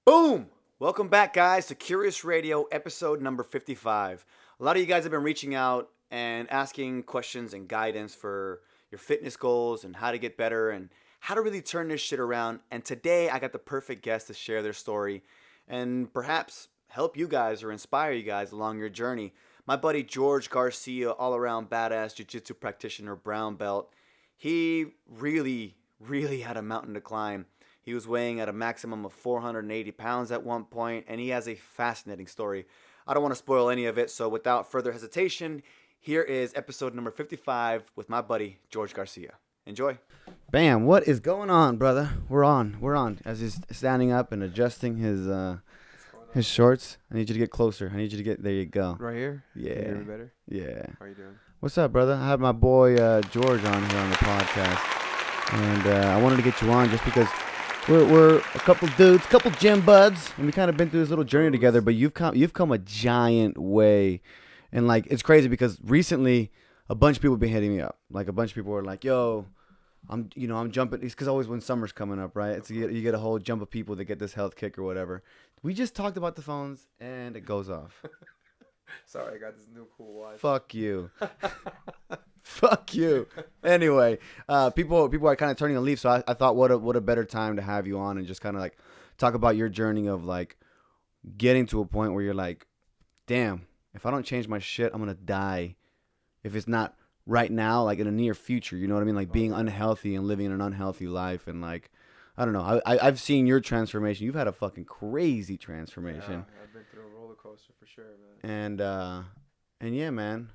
Boom! Welcome back, guys, to Curious Radio, episode number 55. A lot of you guys have been reaching out and asking questions and guidance for your fitness goals and how to get better and how to really turn this shit around. And today, I got the perfect guest to share their story and perhaps help you guys or inspire you guys along your journey. My buddy Jorge Garcia, all-around badass jiu-jitsu practitioner, brown belt. He really had a mountain to climb. He was weighing at a maximum of 480 pounds at one point, and he has a fascinating story. I don't want to spoil any of it, so without further hesitation, here is episode number 55 with my buddy, Jorge Garcia. Enjoy. Bam, what is going on, brother? We're on. As he's standing up and adjusting his shorts, I need you to get closer. There you go. Right here? Yeah. Can you hear me better? Yeah. How are you doing? What's up, brother? I have my boy George on here on the podcast, and I wanted to get you on just because we're a couple dudes, couple gym buds, and we kind of been through this little journey together. But you've come a giant way, and like it's crazy because recently a bunch of people have been hitting me up. Like a bunch of people were like, "Yo, I'm jumping." It's because always when summer's coming up, right? It's you get a whole jump of people that get this health kick or whatever. We just talked about the phones, and it goes off. Sorry, I got this new cool watch. Fuck you. Fuck you. Anyway, people are kind of turning a leaf, so I thought what a better time to have you on and just kind of like talk about your journey of like getting to a point where you're like, damn, if I don't change my shit, I'm gonna die. If it's not right now, like in the near future, you know what I mean? Like being unhealthy and living an unhealthy life, and like I don't know. I've seen your transformation. You've had a fucking crazy transformation. Yeah, I've been through a roller coaster for sure, man. And yeah, man.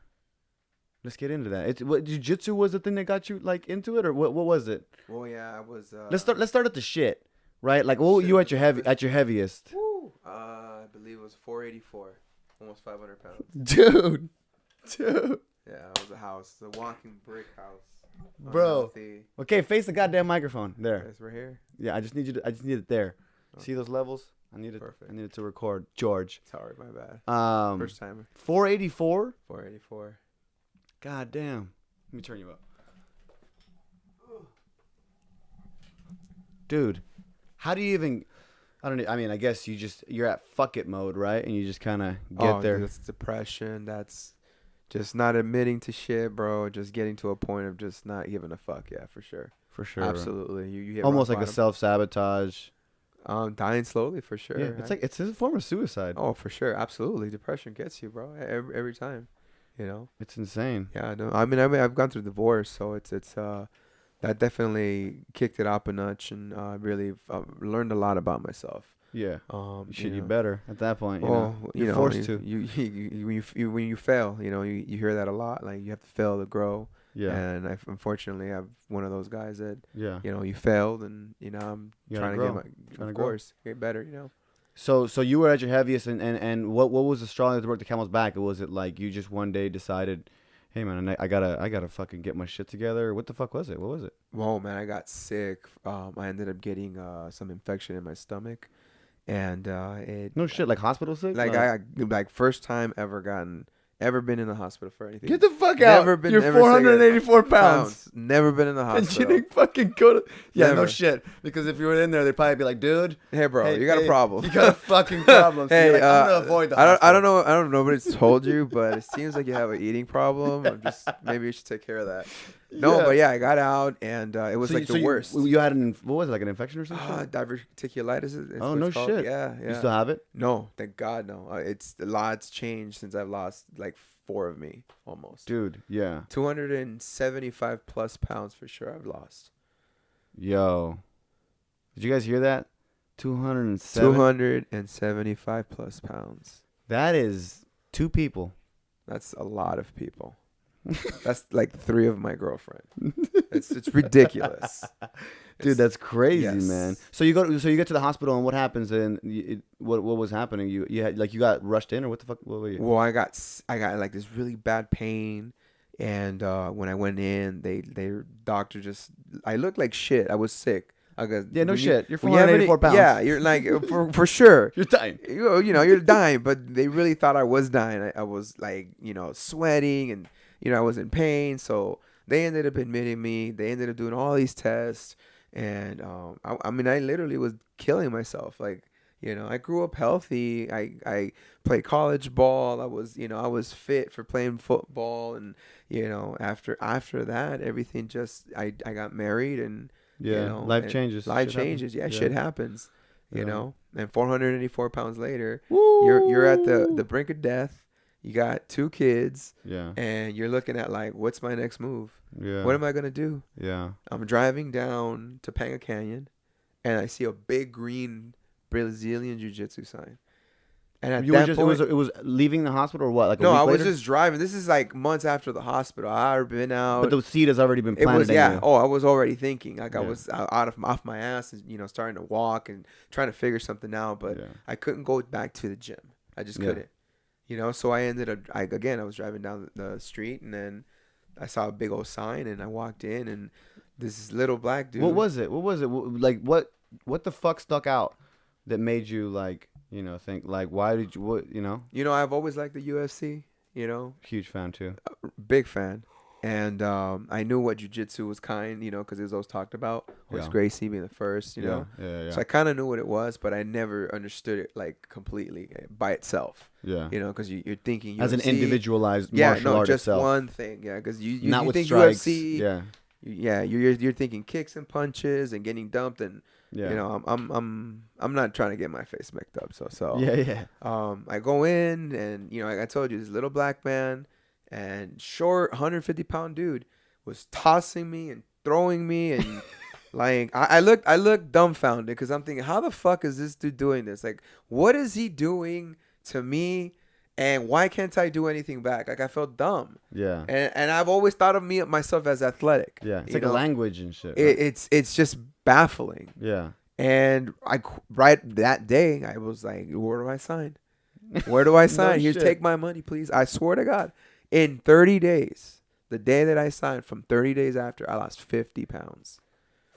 Let's get into that. What jiu-jitsu was the thing that got you like into it, or what was it? Well, yeah, I was. Let's start at the shit, right? Like, what were you at your heaviest? Woo! I believe it was 484, almost 500 pounds. Dude. Yeah, it was a house, a walking brick house. Bro. Okay, face the goddamn microphone. There. It's right here. Yeah, I just need it there. Oh. See those levels? I need it to record. George. Sorry, my bad. First time. 484. 484. God damn. Let me turn you up. Dude, how do you even... I guess you're at fuck it mode, right? And you just kind of get there. That's depression. That's just not admitting to shit, bro. Just getting to a point of just not giving a fuck. Yeah, for sure. For sure. Absolutely. You hit almost rock like a bottom. self-sabotage. Dying slowly, for sure. Yeah, it's a form of suicide. Oh, for sure. Absolutely. Depression gets you, bro. Every time. You know, it's insane. Yeah, no. I mean, I've gone through divorce, so it's that definitely kicked it up a notch, and really learned a lot about myself. Yeah. You better at that point. You're forced to. When you fail, you hear that a lot. Like you have to fail to grow. Yeah. And unfortunately, I'm one of those guys that you failed, and I'm trying to get better. So you were at your heaviest, and what was the straw that broke the camel's back? Was it like you just one day decided, hey man, I gotta fucking get my shit together? What the fuck was it? What was it? Well, man, I got sick. I ended up getting some infection in my stomach, and it no shit, like hospital sick. Like I first time ever been in the hospital for anything. Get the fuck out. You're 484 pounds. Never been in the hospital. And you didn't fucking go to... Yeah, Never. No shit. Because if you were in there, they'd probably be like, dude... Hey, bro, you got a problem. You got a fucking problem. So Hey, like, I'm going to avoid the hospital. I don't know nobody's told you, but it seems like you have an eating problem. Maybe you should take care of that. No, Yeah. but yeah, I got out, and it was the worst. You had what was it, like an infection or something? Diverticulitis is oh, what no it's called. shit. Yeah. You still have it? No, thank God, no. It's a lot's changed since I've lost like 4 of me, almost. Dude, yeah. 275 plus pounds for sure I've lost. Yo. Did you guys hear that? 275 plus pounds. That is 2 people. That's a lot of people. That's like 3 of my girlfriend. It's ridiculous. Dude, that's crazy, yes. man. So you get to the hospital, and what happens? And what was happening? You got rushed in, or what the fuck? What were you? Well, I got like this really bad pain, and when I went in, they doctor just I looked like shit. I was sick. I go, yeah, no shit. You're 484 pounds. Yeah, you're like for sure. You're dying. You're dying, but they really thought I was dying. I was like sweating, and I was in pain. So they ended up admitting me. They ended up doing all these tests. And I literally was killing myself. Like, You know, I grew up healthy. I played college ball. I was fit for playing football, and after that, everything just I got married, and Yeah, life and changes. life Shit happens. changes. Yeah, Yeah. shit happens. Yeah. And 484 pounds later, Woo! you're at the brink of death. You got 2 kids, Yeah. and you're looking at like, what's my next move? Yeah. What am I gonna do? Yeah. I'm driving down Topanga Canyon, and I see a big green Brazilian Jiu-Jitsu sign. And at You were that just point, it was leaving the hospital or what? Like a no, week I was later? just driving. This is like months after the hospital. I had been out. But the seed has already been It planted was in you. Oh, I was already thinking like I Yeah. was off my ass, and starting to walk and trying to figure something out. But Yeah. I couldn't go back to the gym. I just Yeah. couldn't. So I ended up. I was driving down the street, and then I saw a big old sign, and I walked in, and this little black dude. What was it? Like what the fuck stuck out that made you like, think like why did you I've always liked the UFC. Huge fan too. Big fan. And I knew what jiu-jitsu was because it was always talked about. Jorge Yeah. Gracie being the first, Yeah. So I kind of knew what it was, but I never understood it like completely by itself. Yeah. Because you're thinking UFC, As an individualized yeah, martial no, art just itself. one thing, yeah. Because you Not with think strikes. UFC, Yeah. yeah, you're thinking kicks and punches and getting dumped, and Yeah. I'm not trying to get my face mixed up, so Yeah. I go in, and like I told you, this little black man and short 150-pound dude was tossing me and throwing me, and like I looked dumbfounded because I'm thinking, how the fuck is this dude doing this? Like, what is he doing to me, and why can't I do anything back? Like, I felt dumb. Yeah. And I've always thought of myself as athletic. Yeah. It's you like a know? language and shit. Right? It's just baffling. Yeah. And right that day, I was like, where do I sign? Where do I sign? Here, shit. take my money, please. I swear to God. In 30 days, the day that I signed, from 30 days after, I lost 50 pounds.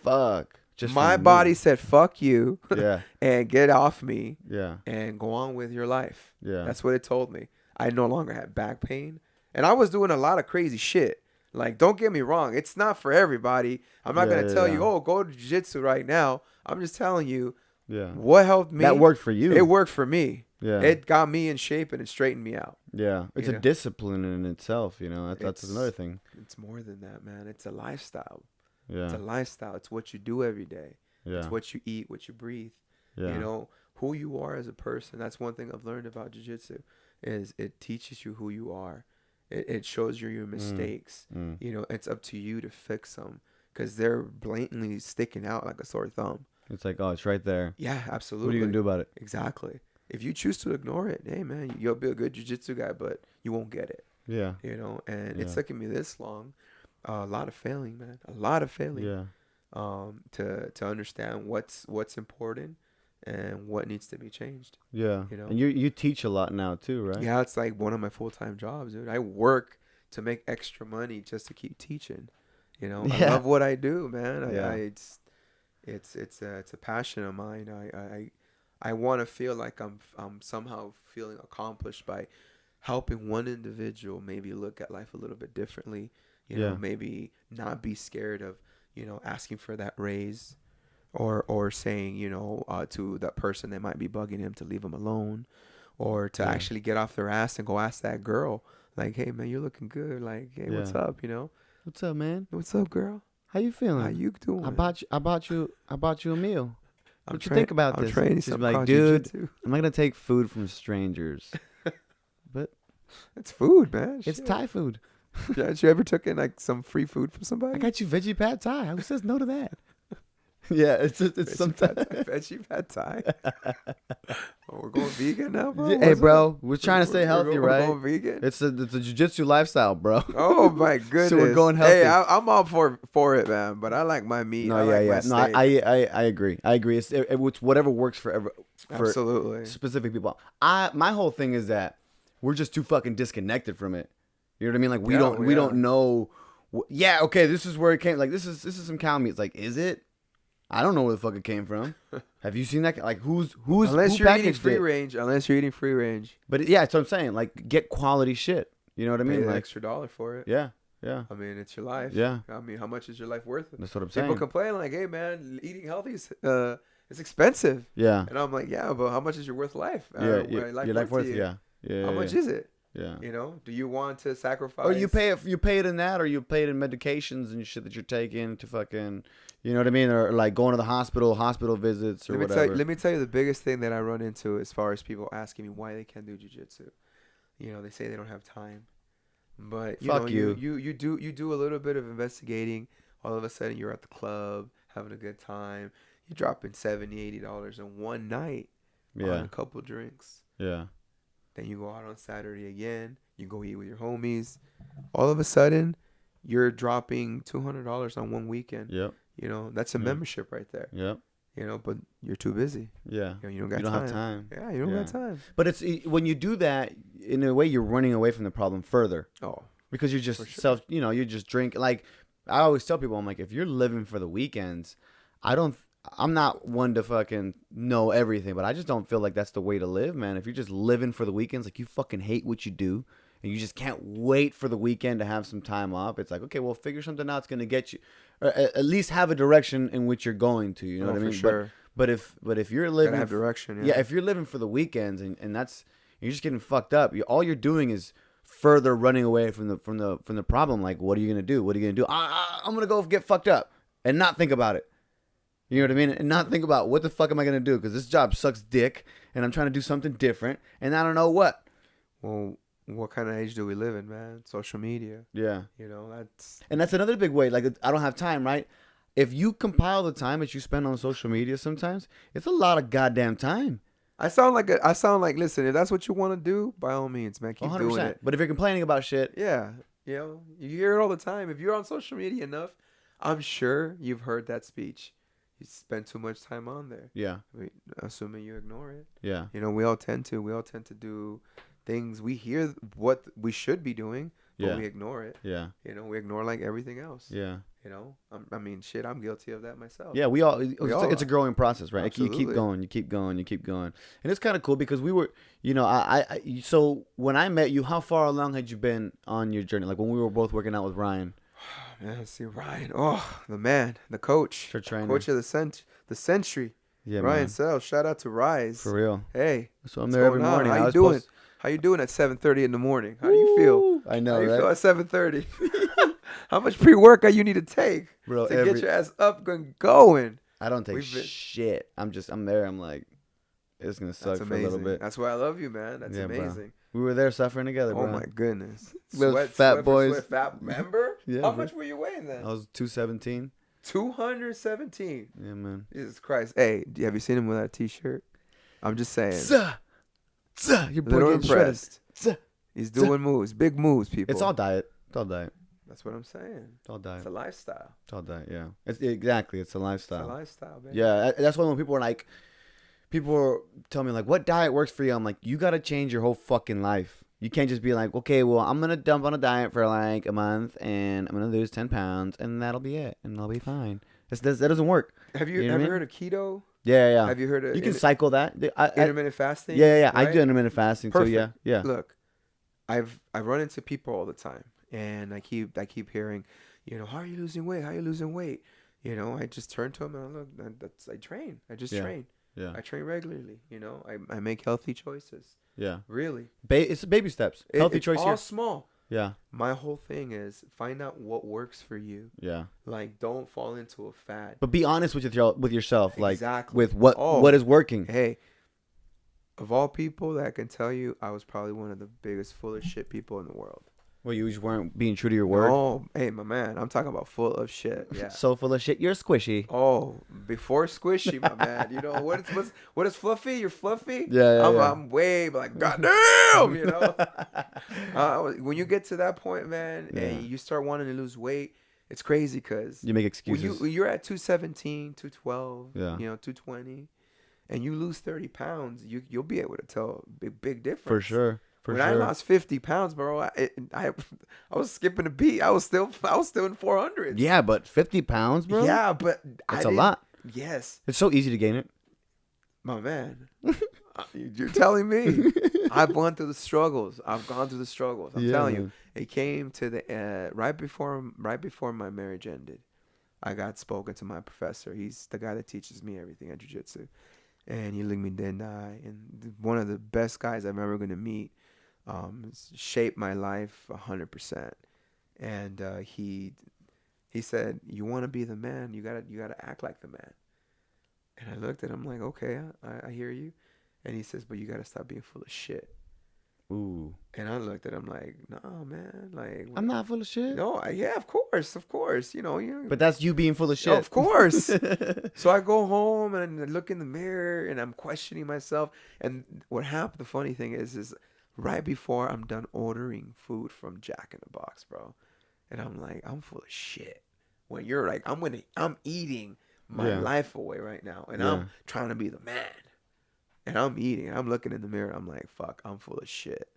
Fuck. Just My from body moving. said, fuck you, Yeah. and get off me, Yeah. and go on with your life. Yeah. That's what it told me. I no longer had back pain. And I was doing a lot of crazy shit. Like, don't get me wrong. It's not for everybody. I'm not going to tell you, oh, go to jiu-jitsu right now. I'm just telling you Yeah. what helped me. That worked for you. It worked for me. Yeah. It got me in shape, and it straightened me out. Yeah. It's a discipline in itself, That's another thing. It's more than that, man. It's a lifestyle. Yeah. It's a lifestyle. It's what you do every day. Yeah. It's what you eat, what you breathe. Yeah. Who you are as a person. That's one thing I've learned about jiu-jitsu, is it teaches you who you are. It shows you your mistakes. Mm. It's up to you to fix them, because they're blatantly sticking out like a sore thumb. It's like, oh, it's right there. Yeah, absolutely. What are you gonna do about it? Exactly. If you choose to ignore it, hey man, you'll be a good jiu-jitsu guy, but you won't get it. Yeah. And it's Yeah. taken me this long, a lot of failing, man, a lot of failing. Yeah. To understand what's important and what needs to be changed. Yeah. And you teach a lot now too, right? Yeah, it's like one of my full-time jobs, dude. I work to make extra money just to keep teaching. I Yeah. love what I do, man. Yeah. It's a passion of mine. I want to feel like I'm somehow feeling accomplished by helping one individual maybe look at life a little bit differently. Maybe not be scared of asking for that raise, or saying to that person that might be bugging him to leave him alone, or to actually get off their ass and go ask that girl, like, hey man, you're looking good, like, hey, what's up, What's up, man? what's up, girl, How you feeling? how you doing? I bought you a meal. I'm What you think about I'm this? training She's something like, called dude, jiu-jitsu. I'm not gonna take food from strangers. But It's food, man. it's Shit. Thai food. Have you ever taken like some free food from I somebody? got you veggie pad Thai. Who says no to that? Yeah, it's Veggie pad Thai. Oh, we're going vegan now, bro. Hey, What's bro, up? we're trying to stay healthy, we're right? going vegan. It's a jiu-jitsu lifestyle, bro. Oh my goodness. So we're going healthy. Hey, I'm all for it, man. But I like my meat. No, I like my No, steak. I agree. I agree. It's whatever works for Absolutely. specific people. My whole thing is that we're just too fucking disconnected from it. You know what I mean? Like we don't know. Yeah, okay, this is where it came. Like this is some cow meat. It's like, is it? I don't know where the fuck it came from. Have you seen that? Like who's Unless who you're eating packaged free it? range. Unless you're eating free range. But yeah, that's what I'm saying. Like get quality shit. You know what I Pay mean? an Like extra $1 for it. yeah. I mean, it's your life. Yeah. I mean, how much is your life worth? That's what I'm People saying. complain like, hey man, eating healthy is It's expensive. Yeah. And I'm like, yeah, but how much is your worth life? Yeah. Your Your life worth. Yeah. Yeah. How much is it? Yeah. You know, do you want to sacrifice? Or you pay it in that, or you pay it in medications and shit that you're taking to fucking, you know what I mean, or like going to the hospital visits or whatever. Let me tell you the biggest thing that I run into as far as people asking me why they can't do jiu-jitsu. You know, they say they don't have time, but you do a little bit of investigating. All of a sudden, you're at the club having a good time. You're dropping $70-$80 in one night on a couple drinks. Yeah. Then you go out on Saturday again. You go eat with your homies. All of a sudden, you're dropping $200 on one weekend. Yep. You know, that's a membership right there. Yep. You know, but you're too busy. Yeah. You don't got you don't time. have time. Yeah, you don't got time. But it's when you do that, in a way, you're running away from the problem further. Oh. Because you're just you just drink. Like, I always tell people, I'm like, if you're living for the weekends, I'm not one to fucking know everything, but I just don't feel like that's the way to live, man. If you're just living for the weekends, like you fucking hate what you do, and you just can't wait for the weekend to have some time off, it's like, okay, well, figure something out that's going to get you, or at least have a direction in which you're going to, you know what I mean? For sure. But if you're living... Gotta have direction, yeah. If you're living for the weekends, and that's... You're just getting fucked up. All you're doing is further running away from the problem. Like, what are you going to do? What are you going to do? I'm going to go get fucked up and not think about it. You know what I mean? And not think about what the fuck am I going to do? Because this job sucks dick, and I'm trying to do something different, and I don't know what. Well, what kind of age do we live in, man? Social media. Yeah. You know, that's another big way. Like, I don't have time, right? If you compile the time that you spend on social media sometimes, it's a lot of goddamn time. I sound like, listen, if that's what you want to do, by all means, man, keep 100%. Doing it. But if you're complaining about shit. Yeah. You know, you hear it all the time. If you're on social media enough, I'm sure you've heard that speech. You spend too much time on there. Yeah. Assuming you ignore it. Yeah. You know, we all tend to do things. We hear what we should be doing, but we ignore it. Yeah. You know, we ignore like everything else. Yeah. You know, I mean, shit, I'm guilty of that myself. Yeah, it's a growing process, right? Absolutely. You keep going. And it's kind of cool because we were, you know, so when I met you, how far along had you been on your journey? Like when we were both working out with Ryan? Man, see Ryan. Oh, the man, the coach. Your trainer. Coach of the century. Yeah, Ryan man. Sells. Shout out to Rise. For real. Hey. So I'm there every morning. How you doing? How you doing at 7:30 in the morning? How do you feel? I know, How you right? feel at 7:30? How much pre-workout you need to take Bro, to get your ass up and going? I don't take shit. I'm there. I'm like, it's going to suck for a little bit. That's why I love you, man. That's amazing. Bro. We were there suffering together, bro. Oh, my goodness. Little fat boys. Fat member? Yeah, How bro. much were you weighing then? I was 217. 217. Yeah, man. Jesus Christ. Hey, have you seen him with that T-shirt? I'm just saying. Your boy Little getting impressed. He's doing moves. Big moves, people. It's all diet. That's what I'm saying. It's all diet. It's a lifestyle. It's all diet, yeah. Exactly. It's a lifestyle. It's a lifestyle, baby. Yeah, that's why when people tell me, like, what diet works for you? I'm like, you got to change your whole fucking life. You can't just be like, okay, well, I'm going to dump on a diet for like a month and I'm going to lose 10 pounds and that'll be it and I'll be fine. That doesn't work. Have you ever heard of keto? Yeah. Have you heard of You can cycle that. intermittent fasting? Yeah. Right? I do intermittent fasting too. Yeah. Look, I run into people all the time and I keep hearing, you know, how are you losing weight? How are you losing weight? You know, I just turn to them and I train. I just train. Yeah. I train regularly. You know, I make healthy choices. Yeah. Really. It's baby steps. Healthy choice all here. Small. Yeah. My whole thing is find out what works for you. Yeah. Like, don't fall into a fad. But be honest with yourself. Like, exactly. with what is working. Hey, of all people that I can tell you, I was probably one of the biggest full of shit people in the world. Well, you just weren't being true to your word. Oh, hey, my man. I'm talking about full of shit. Yeah. So full of shit, you're squishy. Oh, before squishy, my man. You know, what is fluffy? You're fluffy? Yeah. I'm way, like, goddamn, you know? When you get to that point, man, and you start wanting to lose weight, it's crazy because you make excuses. When you're at 217, 212, yeah. you know, 220, and you lose 30 pounds, you'll be able to tell a big difference. For sure. When I lost 50 pounds, bro, I was skipping a beat. I was still in 400s. Yeah, but 50 pounds, bro? Yeah, but it's a lot. Yes. It's so easy to gain it. My man. You're telling me. I've gone through the struggles. I'm telling you. It came to the right before my marriage ended. I got spoken to my professor. He's the guy that teaches me everything at jiu-jitsu. And he looked me dead in the eye. And one of the best guys I'm ever going to meet, shaped my life 100%. And he said, you want to be the man, you gotta act like the man. And I looked at him like, okay, I hear you. And he says, but you gotta stop being full of shit. Ooh. And I looked at him like, no, man, like I'm not full of shit. No, yeah, of course, you know. But that's you being full of shit. Of course. So I go home and I look in the mirror and I'm questioning myself. And what happened? The funny thing is right before I'm done ordering food from Jack in the Box, bro, and I'm like, I'm full of shit. When you're like, I'm eating my life away right now, and I'm trying to be the man. And I'm eating. I'm looking in the mirror. I'm like, fuck, I'm full of shit.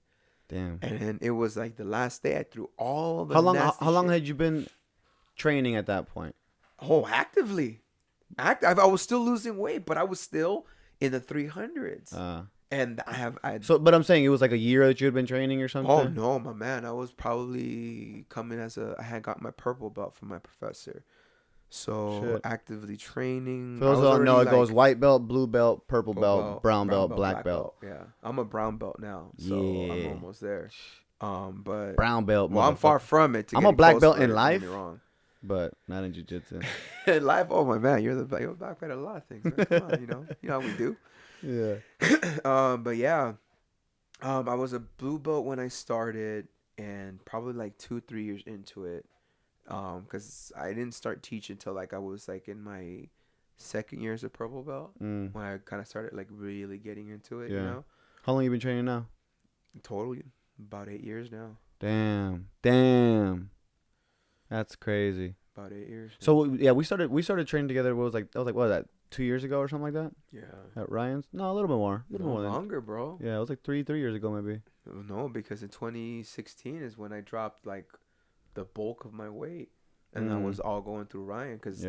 Damn. And then it was like the last day I threw all the How long shit. had you been training at that point? Oh, actively. I was still losing weight, but I was still in the 300s. And but I'm saying it was like a year that you had been training or something? Oh, no, my man. I was probably coming I had got my purple belt from my professor. So actively training. For those who don't know, it goes white belt, blue belt, purple belt, brown belt, black belt. Yeah, I'm a brown belt now, so I'm almost there. But brown belt. Well, I'm far from it. I'm a black belt in life, but not in jiu-jitsu. In life, oh my man, you're black belt in a lot of things. Man. Come on, you know how we do. Yeah. But yeah, I was a blue belt when I started, and probably like 2-3 years into it. Because I didn't start teaching until like I was like in my second year as a purple belt when I kind of started like really getting into it. You know. How long you been training now? Totally, about 8 years now. Damn. That's crazy. About 8 years. Now. So yeah, we started training together. What was that 2 years ago or something like that? Yeah. At Ryan's? No, a little bit more. A little more longer, bro. Yeah, it was like three years ago maybe. No, because in 2016 is when I dropped like the bulk of my weight, and that was all going through Ryan, because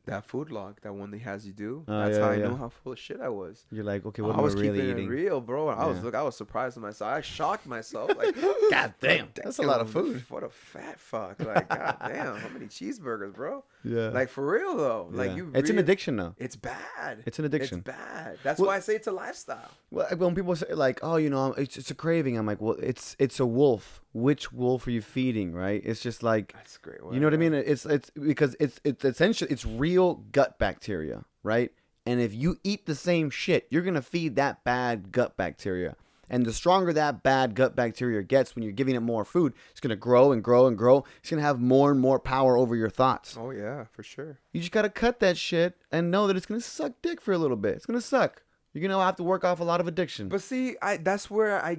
that food log, that one that has you do, that's how I knew how full of shit I was. You're like, okay, what am I was really keeping eating? It real, bro. I was surprised with myself. I shocked myself, like, god damn, that's a lot of food. What a fat fuck, like, god damn, how many cheeseburgers, bro? Yeah, like for real though, like it's an addiction though. It's bad. It's an addiction. It's bad. That's why I say it's a lifestyle. Well, when people say like, oh, it's a craving, I'm like, well, it's a wolf. Which wolf are you feeding, right? It's just like, that's great. You know what I mean? It's because it's essentially it's real gut bacteria, right? And if you eat the same shit, you're gonna feed that bad gut bacteria. And the stronger that bad gut bacteria gets when you're giving it more food, it's gonna grow and grow and grow. It's gonna have more and more power over your thoughts. Oh yeah, for sure. You just gotta cut that shit and know that it's gonna suck dick for a little bit. It's gonna suck. You're gonna have to work off a lot of addiction. But see, that's where I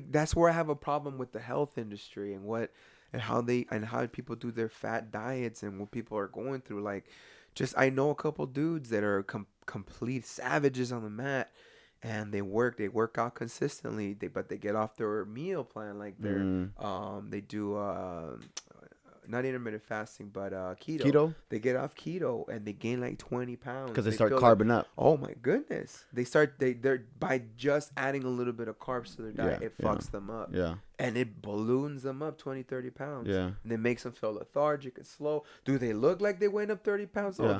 have a problem with the health industry and how people do their fat diets and what people are going through. Like, I know a couple dudes that are complete savages on the mat, and they work out consistently. But they get off their meal plan, like they do not intermittent fasting, but keto. They get off keto and they gain like 20 pounds because they start carbing up. Oh my goodness! They're by just adding a little bit of carbs to their diet, it fucks them up. Yeah. And it balloons them up 20-30 pounds. Yeah. And it makes them feel lethargic and slow. Do they look like they went up 30 pounds? Oh,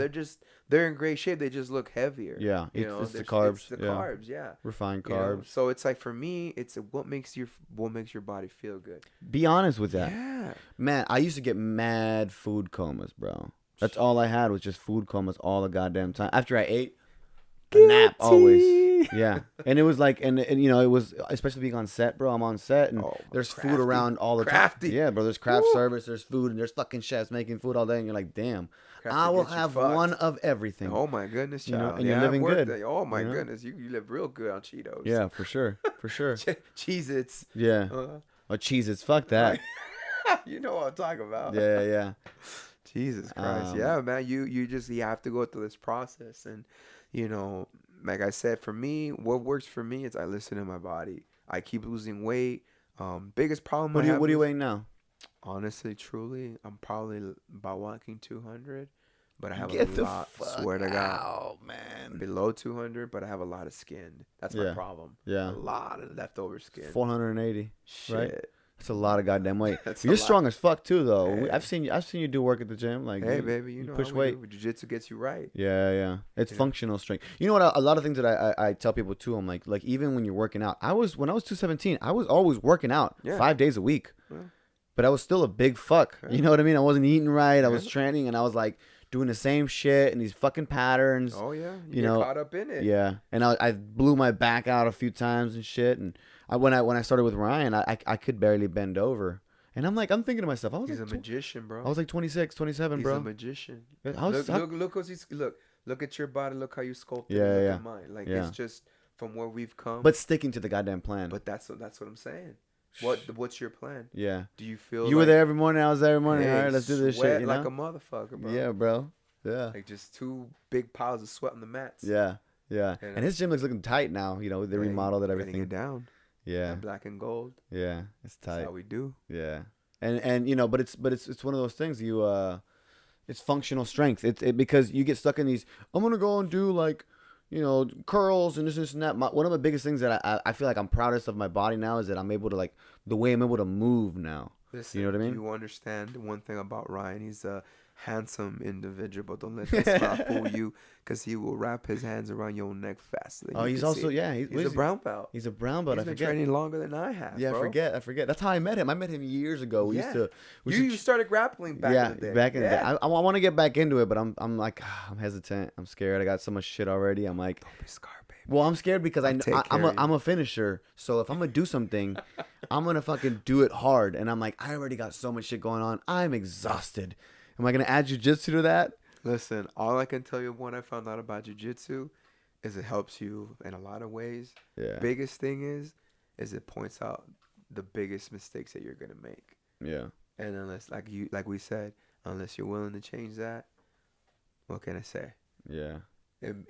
they're in great shape. They just look heavier. Yeah. It's the carbs. It's the carbs. Yeah. Refined carbs. So it's like, for me, it's what makes your body feel good. Be honest with that. Yeah. Man, I used to get mad food comas, bro. That's all I had was just food comas all the goddamn time. After I ate, a nap always. Yeah. And it was like, and it was, especially being on set, bro. I'm on set and there's food around all the time. Yeah, bro. There's craft service, there's food, and there's fucking chefs making food all day. And you're like, damn, I will have one of everything. Oh my goodness, child. And you're living good. Oh my goodness. You live real good on Cheetos. Yeah, for sure. For sure. Cheez-Its. Yeah. Cheez-Its. Fuck that. You know what I'm talking about. Yeah. Jesus Christ. Yeah, man. You have to go through this process. And, like I said, for me, what works for me is I listen to my body. I keep losing weight. Biggest problem what are you weighing now? Honestly, truly, I'm probably about walking 200. But I have a lot, swear to God. Oh, man. Below 200, but I have a lot of skin. That's my problem. Yeah. A lot of leftover skin. 480. Shit. Right? It's a lot of goddamn weight. That's a You're lot. strong as fuck too, though. Hey. I've seen you do work at the gym. Like, Hey, baby, you know push how we weight. do. Jiu-Jitsu gets you right. Yeah. It's You know? functional strength. You know what? A lot of things that I tell people too. I'm like even when you're working out, when I was 217, I was always working out 5 days a week, but I was still a big fuck. Yeah. You know what I mean? I wasn't eating right. I was training, and I was like doing the same shit and these fucking patterns. Oh yeah, you get know, caught up in it. Yeah, and I blew my back out a few times and shit. And when I started with Ryan, I could barely bend over. And I'm thinking to myself, He's a magician, bro. I was like 26, 27, He's bro. a magician. Look Look at your body. Look how you sculpted. Yeah, look yeah. at mine. Like Yeah. it's just from where we've come. But sticking to the goddamn plan. But that's what I'm saying. What's your plan? Yeah. Do you feel You were there every morning. I was there every morning. Hey, All right, let's do this sweat shit. You know? like a motherfucker, bro. Yeah, bro. Yeah. Like just 2 big piles of sweat on the mats. Yeah. You know? And his gym looks looking tight now. You know, they remodeled it, Getting everything. it down. Yeah. Black and gold. Yeah. It's That's tight. how we do. Yeah. And you know, but it's one of those things it's functional strength. It because you get stuck in these. I'm gonna go and do like, you know, curls and this and that. One of the biggest things that I feel like I'm proudest of my body now is that I'm able to like the way I'm able to move now. Listen, you know what I mean? You understand one thing about Ryan? He's a handsome individual, but don't let that smile fool you, because he will wrap his hands around your neck faster. Than you He's can also see. He's a brown belt. He's a brown belt. He's I been forget. training longer than I have. Yeah, bro. I forget. That's how I met him. I met him years ago. We used to. You started grappling back in the day. Back in the day. I want to get back into it, but I'm like I'm hesitant. I'm scared. I got so much shit already. I'm like, Don't be scarred, baby. well, I'm scared because I'm you. a finisher. So if I'm gonna do something, I'm gonna fucking do it hard. And I'm like, I already got so much shit going on. I'm exhausted. Am I gonna add jiu-jitsu to that? Listen, all I can tell you when I found out about jiu-jitsu is it helps you in a lot of ways. Yeah. Biggest thing is it points out the biggest mistakes that you're gonna make. Yeah. And unless, like we said, unless you're willing to change that, what can I say? Yeah.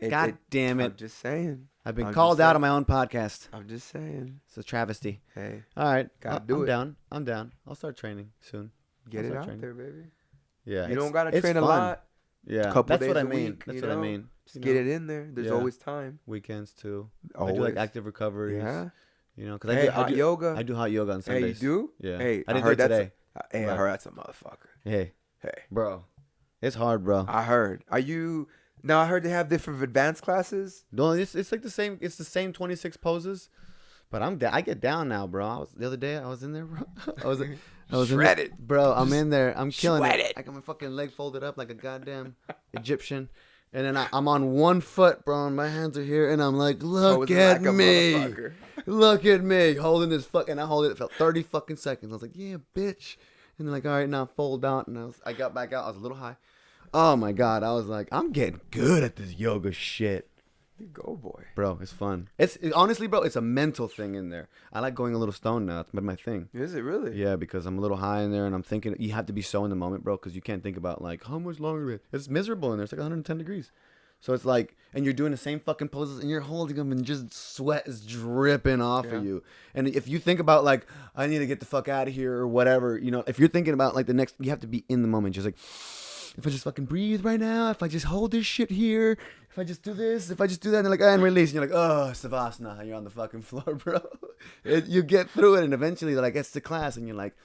God damn it. I'm just saying. I've been I'm called just out saying. on my own podcast. I'm just saying. It's a travesty. Hey, All right. Gotta do I'm it. down. I'm down. I'll start training soon. get I'll it start out training. there, baby. Yeah. You don't gotta it's train a fun. lot. Yeah. Couple That's days what I a mean. week, That's you what I know? mean. Just You get know, it in there. There's Yeah. always time. Weekends too. Always. I do like active recoveries. Yeah. You know, because Hey, I hot do yoga. I do hot yoga on Hey, Sundays. you do? Yeah. Hey, I didn't do heard it today. Hey, I But- heard that's a motherfucker. Hey, Hey, bro, it's hard, bro. I heard. Are you? Now I heard they have different advanced classes. No, it's like the same. It's the same 26 poses, but I get down now, bro. The other day I was in there, bro. I was in there, Shredded. bro. I'm in there. I'm killing Sweated. it. I got my fucking leg folded up like a goddamn Egyptian, and then I'm on one foot, bro. And my hands are here, and I'm like, look Posing at like a me, motherfucker. look at me, holding this fucking. I hold it for 30 fucking seconds. I was like, yeah, bitch. And they're like, all right, now fold out. And I got back out. I was a little high. Oh my god, I was like, I'm getting good at this yoga shit. You go, boy. Bro, it's fun. Honestly, bro, it's a mental thing in there. I like going a little stoned now. It's been my thing. Is it really? Yeah, because I'm a little high in there and I'm thinking you have to be so in the moment, bro, because you can't think about like how much longer it's miserable in there. It's like 110 degrees. So it's like, and you're doing the same fucking poses and you're holding them and just sweat is dripping off of you. And if you think about like, I need to get the fuck out of here or whatever, you know, if you're thinking about like you have to be in the moment. Just like, if I just fucking breathe right now, if I just hold this shit here, if I just do this, if I just do that, and they're like, and release, and you're like, oh, Savasana, and you're on the fucking floor, bro. You get through it, and eventually, they're like, it's the class, and you're like,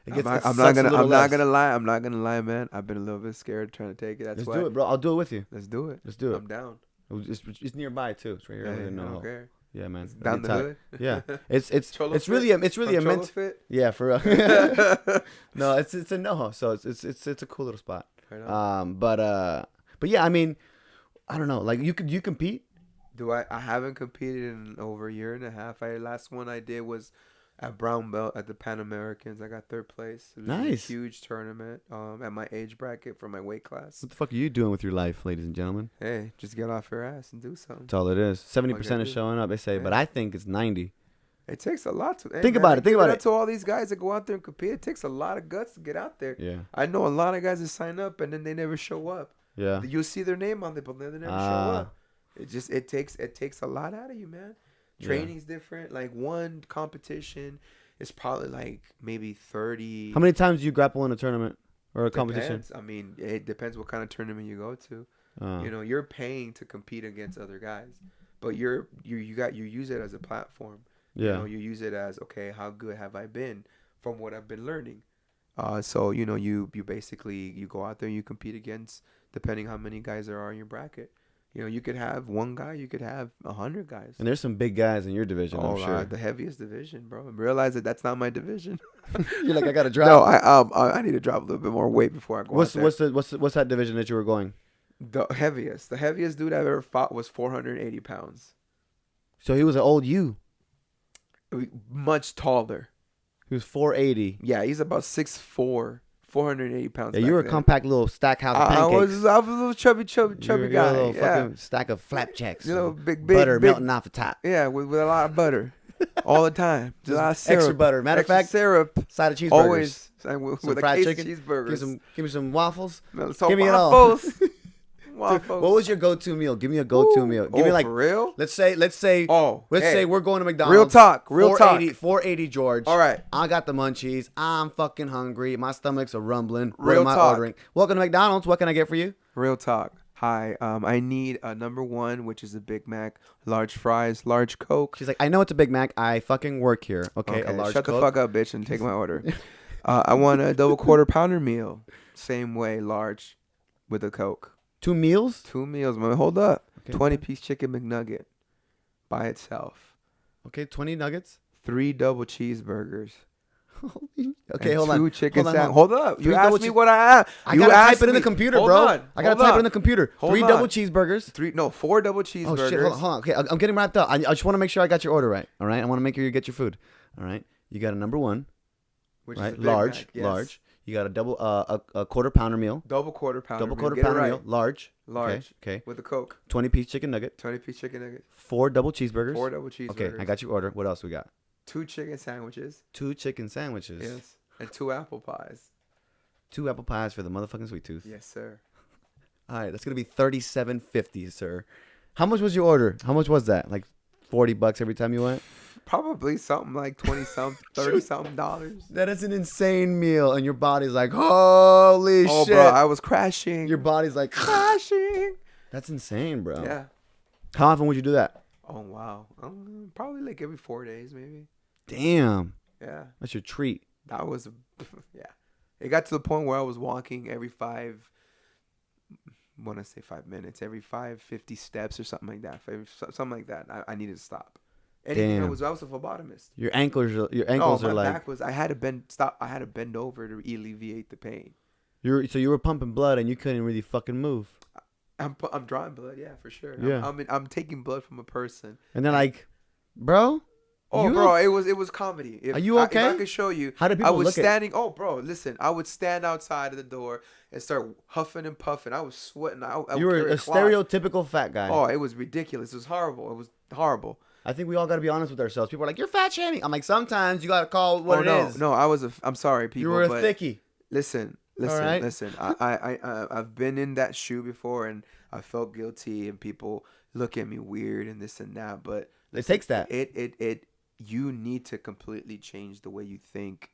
I'm not gonna lie, man. I've been a little bit scared trying to take it. Let's do it, bro. I'll do it with you. Let's do it. Let's do it. I'm down. It's nearby too. It's right here. Hey, I No. don't care. Yeah, man. Down the hood. Yeah, it's Cholo really fit? it's really From a Cholo mental. fit? Yeah, for real. No, it's a NoHo, so it's a cool little spot. Right on. But yeah, I mean, I don't know. Like you compete? Do I haven't competed in over a year and a half. Last one I did was at brown belt at the Pan Americans. I got 3rd place. It was Nice. a huge tournament at my age bracket for my weight class. What the fuck are you doing with your life, ladies and gentlemen? Hey, just get off your ass and do something. That's all it is. 70% I is do. showing up. They say, but Yeah. I think it's 90. It takes a lot to Think about it, think about it. To all these guys that go out there and compete, it takes a lot of guts to get out there. Yeah, I know a lot of guys that sign up and then they never show up. yeah. You'll see their name on there, but they never show up. It takes a lot out of you, man. Yeah. Training's different. Like one competition is probably like maybe 30. How many times do you grapple in a tournament or a competition? Depends. I mean, it depends what kind of tournament you go to. You know, you're paying to compete against other guys, but you use it as a platform. Yeah. You know, you use it as, okay, how good have I been from what I've been learning. So you basically you go out there and you compete against, depending how many guys there are in your bracket. You could have one guy, you could have 100 guys. And there's some big guys in your division, I'm sure. The heaviest division, bro. And realize that that's not my division. You're like, I gotta drop. No, I need to drop a little bit more weight before I go out there. What's that division that you were going? The heaviest dude I've ever fought was 480 pounds. So he was an old you. Much taller. He was 480. Yeah, he's about 6'4", 480 pounds. Yeah, you were a compact little stack house of pancakes. I was a little chubby guy. A little fucking stack of flapjacks. Big butter melting off the top. Yeah, with a lot of butter. All the time. Just a lot of syrup. Extra butter. Matter of fact, syrup. Side of cheeseburgers. Always. With a fried case chicken. of cheeseburgers. Give me some waffles. Give me it all. Waffles. What was your go-to meal? Give me a go-to meal. Give me like, for real? Let's say let's say we're going to McDonald's. Real talk. 480 George. All right. I got the munchies. I'm fucking hungry. My stomach's a rumbling. Real what am I ordering? Welcome to McDonald's. What can I get for you? Real talk. Hi. I need a number 1, which is a Big Mac, large fries, large Coke. She's like, I know it's a Big Mac. I fucking work here. Okay. A large Shut Coke. the fuck up, bitch, and take my order. I want a double quarter pounder meal. Same way, large, with a Coke. 2 meals? 2 meals, man. Hold up. Okay. 20-piece chicken McNugget by itself. Okay, 20 nuggets. 3 double cheeseburgers. Okay, hold on. 2 chicken sandwiches. Hold Hold up. 3 You asked double me cheese- what I asked. I gotta type it in the computer, bro. I gotta type it in the computer. Hold 3 on. double cheeseburgers. 4 double cheeseburgers. Oh shit! Hold on. Okay, I'm getting wrapped up. I just want to make sure I got your order right. All right, I want to make sure you get your food. All right, you got a number 1, Which right? is a Big Large, Mac, yes. large. You got a double, a quarter pounder meal. Double quarter pounder Double meal. quarter Get it pounder right. meal, large. Large. Okay. With a Coke. 20-piece chicken nugget. 20-piece chicken nugget. 4 double cheeseburgers. 4 double cheeseburgers. Okay, I got your order. What else we got? 2 chicken sandwiches. 2 chicken sandwiches. Yes. And 2 apple pies. 2 apple pies for the motherfucking sweet tooth. Yes, sir. All right, that's gonna be $37.50, sir. How much was your order? How much was that? Like $40 every time you went? Probably something like 20-something, $30-something dollars. That is an insane meal, and your body's like, holy shit. Oh, bro, I was crashing. Your body's like, crashing. That's insane, bro. Yeah. How often would you do that? Oh, wow. Probably like every 4 days, maybe. Damn. Yeah. That's your treat. That was, yeah. It got to the point where I was walking every 5 minutes, every 50 steps or something like that. Something like that. I needed to stop. And I was a phlebotomist. Your ankles are my like. back was. I had to bend over to alleviate the pain. So you were pumping blood and you couldn't really fucking move. I'm drawing blood, yeah, for sure. Yeah. I'm taking blood from a person. And then like, bro. Bro, it was comedy. Are you okay? If I could show you, How did people I was look standing. Oh, bro, listen. I would stand outside of the door and start huffing and puffing. I was sweating. You were a stereotypical fat guy. Oh, it was ridiculous. It was horrible. It was horrible. I think we all got to be honest with ourselves. People are like, "You're fat shaming." I'm like, sometimes you got to call what it is. No, I'm sorry, people. You were a thickie. Listen. Right. Listen. I've been in that shoe before, and I felt guilty, and people look at me weird and this and that. But It takes that. You need to completely change the way you think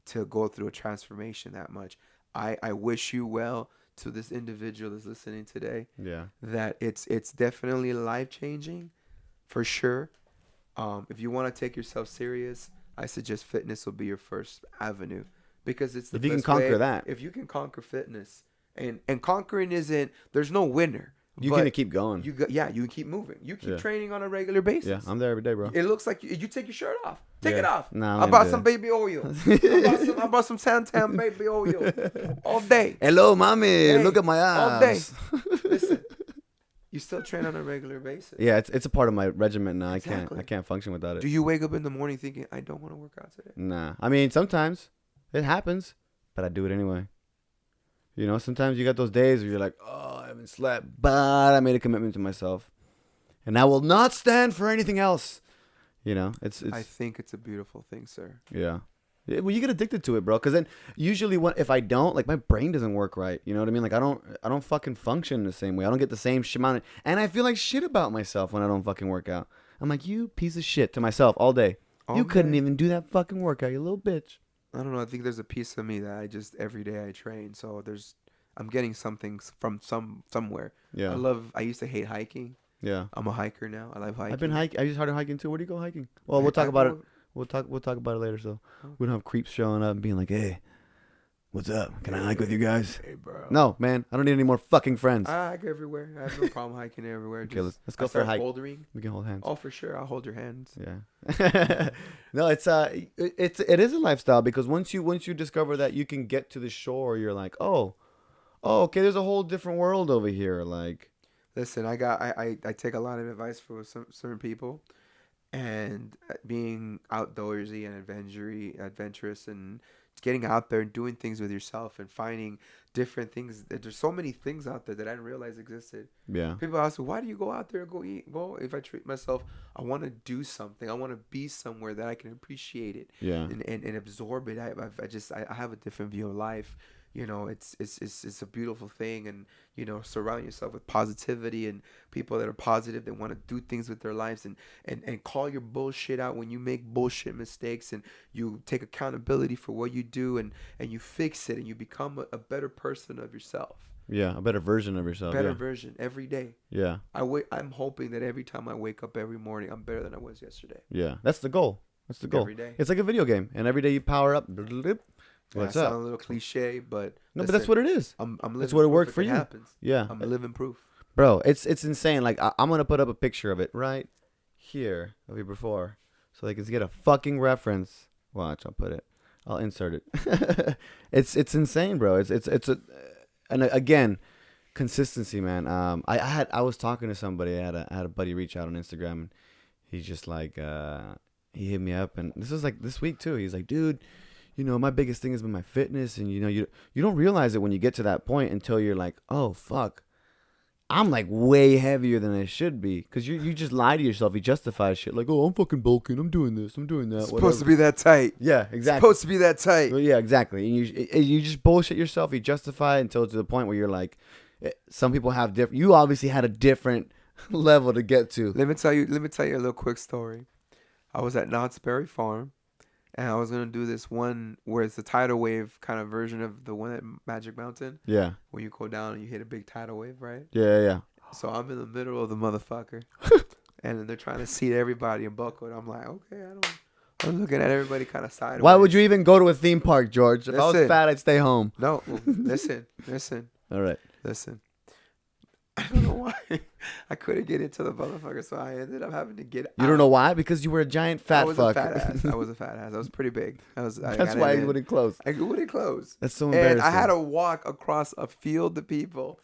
to go through a transformation that much. I wish you well to this individual that's listening today. Yeah. That it's definitely life changing, for sure. If you want to take yourself serious, I suggest fitness will be your first avenue, because it's the if you can best conquer way. that. If you can conquer fitness, and conquering there's no winner. You can keep going. You can keep moving. You keep training on a regular basis. Yeah, I'm there every day, bro. It looks like you take your shirt off. Take it off. Nah, I bought some baby oil. I bought some Santan baby oil all day. Hello, mommy. Look at my abs. All day. Listen, you still train on a regular basis. Yeah, it's a part of my regimen now. Exactly. I can't function without it. Do you wake up in the morning thinking, I don't want to work out today? Nah. I mean, sometimes it happens, but I do it anyway. You know, sometimes you got those days where you're like, oh, I haven't slept, but I made a commitment to myself, and I will not stand for anything else. You know, it's. I think it's a beautiful thing, sir. Yeah. Well, you get addicted to it, bro. Because then usually, if I don't, like, my brain doesn't work right. You know what I mean? Like, I don't fucking function the same way. I don't get the same amount, and I feel like shit about myself when I don't fucking work out. I'm like, you piece of shit to myself all day. You couldn't even do that fucking workout, you little bitch. I don't know. I think there's a piece of me that I just every day I train. So I'm getting something from somewhere. Yeah. I used to hate hiking. Yeah. I'm a hiker now. I love hiking. I just started hiking too. Where do you go hiking? Well, we'll talk about it. We'll talk about it later. So we don't have creeps showing up and being like, hey, what's up? Can I hike with you guys? Hey, bro. No, man. I don't need any more fucking friends. I hike everywhere. I have no problem hiking everywhere. Okay, Just, let's go for a hike. Bouldering. We can hold hands. Oh, for sure. I'll hold your hands. Yeah. No, it is a lifestyle because once you discover that you can get to the shore, you're like, oh, okay, there's a whole different world over here. Like, listen, I take a lot of advice from some certain people, and being outdoorsy and adventurous and getting out there and doing things with yourself and finding different things. There's so many things out there that I didn't realize existed. yeah, People ask me, why do you go out there and go eat? Well, if I treat myself, I want to do something. I want to be somewhere that I can appreciate it yeah, and absorb it. I have a different view of life. You know, it's a beautiful thing, and you know, surround yourself with positivity and people that are positive, that want to do things with their lives, and call your bullshit out when you make bullshit mistakes, and you take accountability for what you do, and you fix it, and you become a better person of yourself. yeah, a better version of yourself. Better Yeah, version every day. yeah, I'm hoping that every time I wake up every morning, I'm better than I was yesterday. yeah. That's the goal. That's the goal. Every day. It's like a video game, and every day you power up. What's I up? sound a little cliche, but No, but that's what it is. I'm living That's what it proof worked if for you. Happens. Yeah, I'm living proof. bro. It's insane. Like I'm gonna put up a picture of it right here of you before, so they can get a fucking reference. Watch, I'll insert it. It's insane, bro. And again, consistency, man. I was talking to somebody. I had a buddy reach out on Instagram, and he's just like, he hit me up, and this was like this week too. He's like, dude, you know, my biggest thing has been my fitness, and you know, you don't realize it when you get to that point until you're like, oh fuck, I'm like way heavier than I should be, because you just lie to yourself, you justify shit like, oh, I'm fucking bulking, I'm doing this, I'm doing that. It's supposed to be that tight. Yeah, exactly. Supposed to be that tight. Well, yeah, exactly. And you just bullshit yourself, you justify it until to the point where you're like, some people have different. You obviously had a different level to get to. Let me tell you a little quick story. I was at Knott's Berry Farm, and I was gonna do this one where it's the tidal wave kind of version of the one at Magic Mountain. Yeah. When you go down and you hit a big tidal wave, right? Yeah. So I'm in the middle of the motherfucker, and then they're trying to seat everybody in buckle. And I'm like, okay, I'm looking at everybody kind of sideways. Why would you even go to a theme park, George? If I was Listen. fat, I'd stay home. No, listen. All right. I don't know why I couldn't get into the motherfucker, so I ended up having to get out. You don't know why? Because you were a giant fat I was fuck. a fat ass. I was a fat ass. I was pretty big. That's why you wouldn't close. I wouldn't close. That's so embarrassing. And I had to walk across a field of people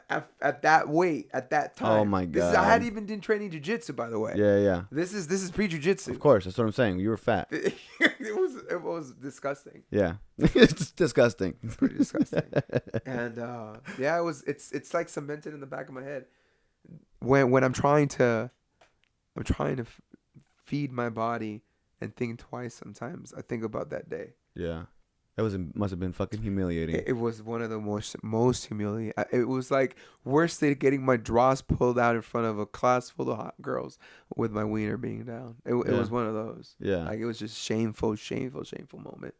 at that weight at that time. Oh my god! I hadn't even been training jiu-jitsu, by the way. Yeah. This is pre-jiu-jitsu. Of course, that's what I'm saying. You were fat. It was disgusting. Yeah, it's disgusting. It's pretty disgusting. And yeah, it's like cemented in the back of my head. When I'm trying to feed my body and think twice sometimes, I think about that day. Yeah, must have been fucking humiliating. It was one of the most humiliating. It was like worse than getting my drawers pulled out in front of a class full of hot girls with my wiener being down. It was one of those. Yeah, like it was just shameful moment.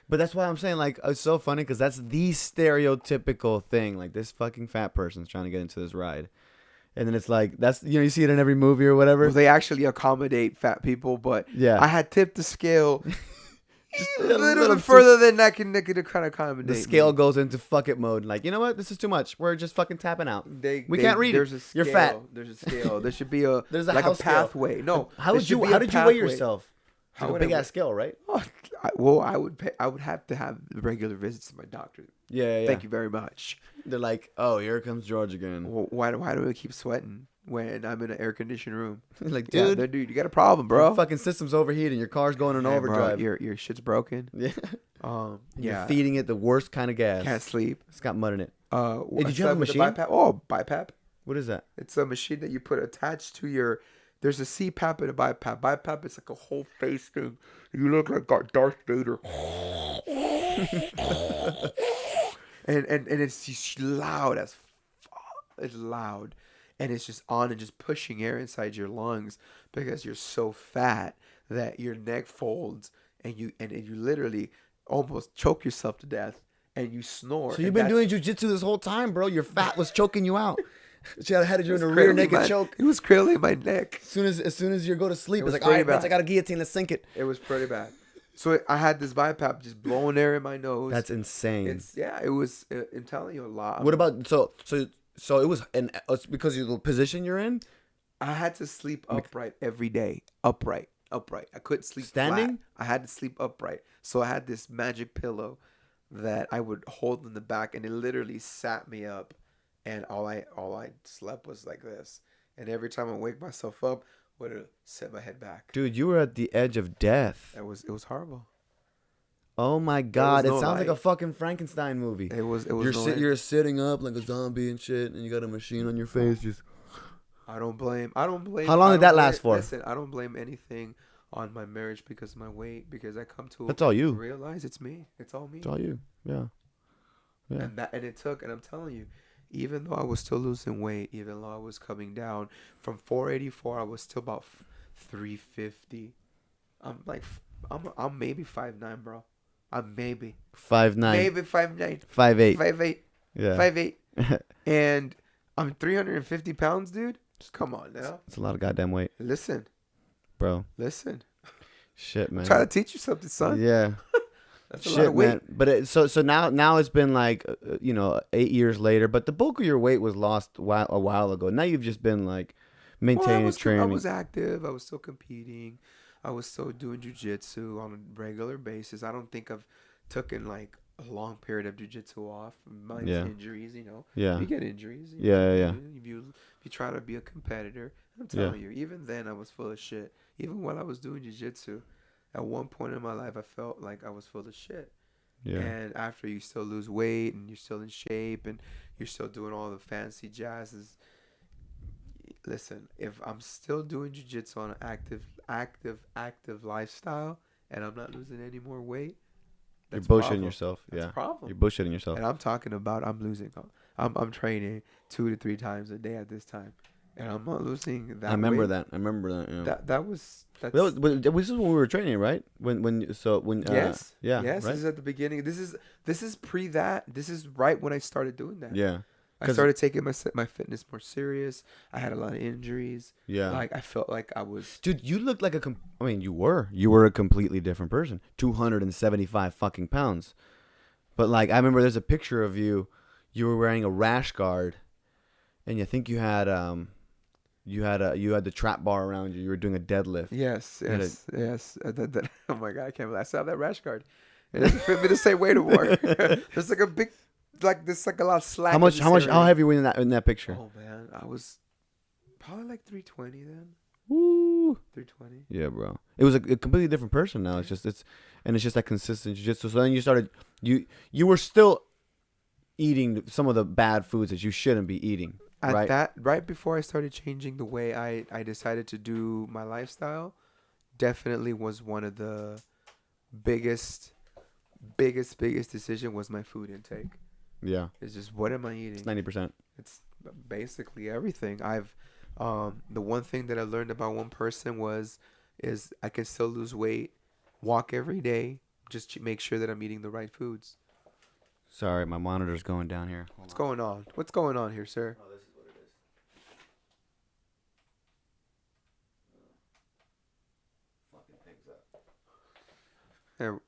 But that's why I'm saying, like, it's so funny because that's the stereotypical thing. Like, this fucking fat person's trying to get into this ride. And then it's like, that's, you know, you see it in every movie or whatever. Well, they actually accommodate fat people, but yeah, I had tipped the scale just a little bit further than I can kind of accommodate. The scale goes into fuck it mode. Like, you know what? This is too much. We're just fucking tapping out. We can't read it. You're fat. There's a scale. There should be a there's a like a pathway. Scale. No. How did you weigh yourself? It's like a big ass scale, right? Oh, I would have to have regular visits to my doctor. Yeah. Thank you very much. They're like, oh, here comes George again. Well, why do I keep sweating when I'm in an air conditioned room? Like, dude, you got a problem, bro. Your fucking system's overheating. Your car's going in overdrive. Bro, your shit's broken. Yeah. You're feeding it the worst kind of gas. Can't sleep. It's got mud in it. Hey, did you have a machine? BiPAP. What is that? It's a machine that you put attached to your. There's a CPAP and a BiPAP. BiPAP is like a whole face thing. You look like Darth Vader. and it's just loud as fuck. It's loud. And it's just on and just pushing air inside your lungs because you're so fat that your neck folds and you literally almost choke yourself to death and you snore. So you've been doing jiu-jitsu this whole time, bro. Your fat was choking you out. She had you in a It was rear cradling naked my- choke. It was cradling my neck. As soon as you go to sleep, It it's was like, all right, pretty bitch, bad. I got a guillotine. Let's sink it. It was pretty bad. So I had this BiPAP just blowing air in my nose. That's insane. It was. I'm telling you a lot. What about so it was it's because of the position you're in? I had to sleep upright every day. Upright. I couldn't sleep Standing? flat. I had to sleep upright. So I had this magic pillow that I would hold in the back, and it literally sat me up. And all I slept was like this. And every time I wake myself up, would have set my head back. Dude, you were at the edge of death. It was horrible. Oh my god, it no sounds like a light. fucking Frankenstein movie. It was. You're sitting up like a zombie and shit, and you got a machine on your face. Just I don't blame. How long did that last for? Listen, I don't blame anything on my marriage because of my weight. Because I come to That's all you. realize it's me. It's all me. It's all you. Yeah. Yeah. And it took. And I'm telling you, even though I was still losing weight, even though I was coming down from 484, I was still about 350. I'm maybe 5'9", bro. I'm maybe 5'9", maybe 5'9", 5'8", 5'8", yeah, 5'8", and I'm 350 pounds, dude. Just come on now. It's a lot of goddamn weight, Listen. Shit, man. Try to teach you something, son. Yeah. That's a Shit, lot of weight. man. But so now it's been like 8 years later. But the bulk of your weight was lost a while ago. Now you've just been like maintaining training. I was active. I was still competing. I was still doing jiu-jitsu on a regular basis. I don't think I've taken like a long period of jiu-jitsu off. Mine's injuries, Yeah. You get injuries. Yeah. If you try to be a competitor, I'm telling you, even then I was full of shit. Even while I was doing jiu-jitsu, at one point in my life, I felt like I was full of shit. Yeah. And after you still lose weight and you're still in shape and you're still doing all the fancy jazzes, listen, if I'm still doing jiu-jitsu on an active lifestyle and I'm not losing any more weight, You're that's bullshitting yourself. That's Yeah. a problem. You're bullshitting yourself. And I'm talking about I'm losing. I'm training 2 to 3 times a day at this time, and I'm not losing that. I remember weight. that. Yeah. That's This is when we were training, right? yes. Yeah. Yes. Right? This is at the beginning. This is pre that. This is right when I started doing that. Yeah. I started taking my fitness more serious. I had a lot of injuries. Yeah. Like I felt like I was. Dude, you looked like you were a completely different person. 275 fucking pounds. But like, I remember there's a picture of you. You were wearing a rash guard, and I think you had the trap bar around you. You were doing a deadlift. Yes. Oh my god, I can't believe I still have that rash guard. It doesn't fit me the same way anymore. There's like a big, there's like a lot of slack. How heavy were you in that picture? Oh man, I was probably like 320 then. Woo. 320. Yeah, bro. It was a completely different person now. It's just that consistent jiu-jitsu. So then you started you were still eating some of the bad foods that you shouldn't be eating. Right before I started changing the way I decided to do my lifestyle, definitely was one of the biggest decision was my food intake. Yeah. It's just, what am I eating? It's 90%. It's basically everything. The one thing that I learned about one person is I can still lose weight, walk every day, just to make sure that I'm eating the right foods. Sorry, my monitor's going down here. What's going on? What's going on here, sir? Oh, this is what it is. Fucking things up. There.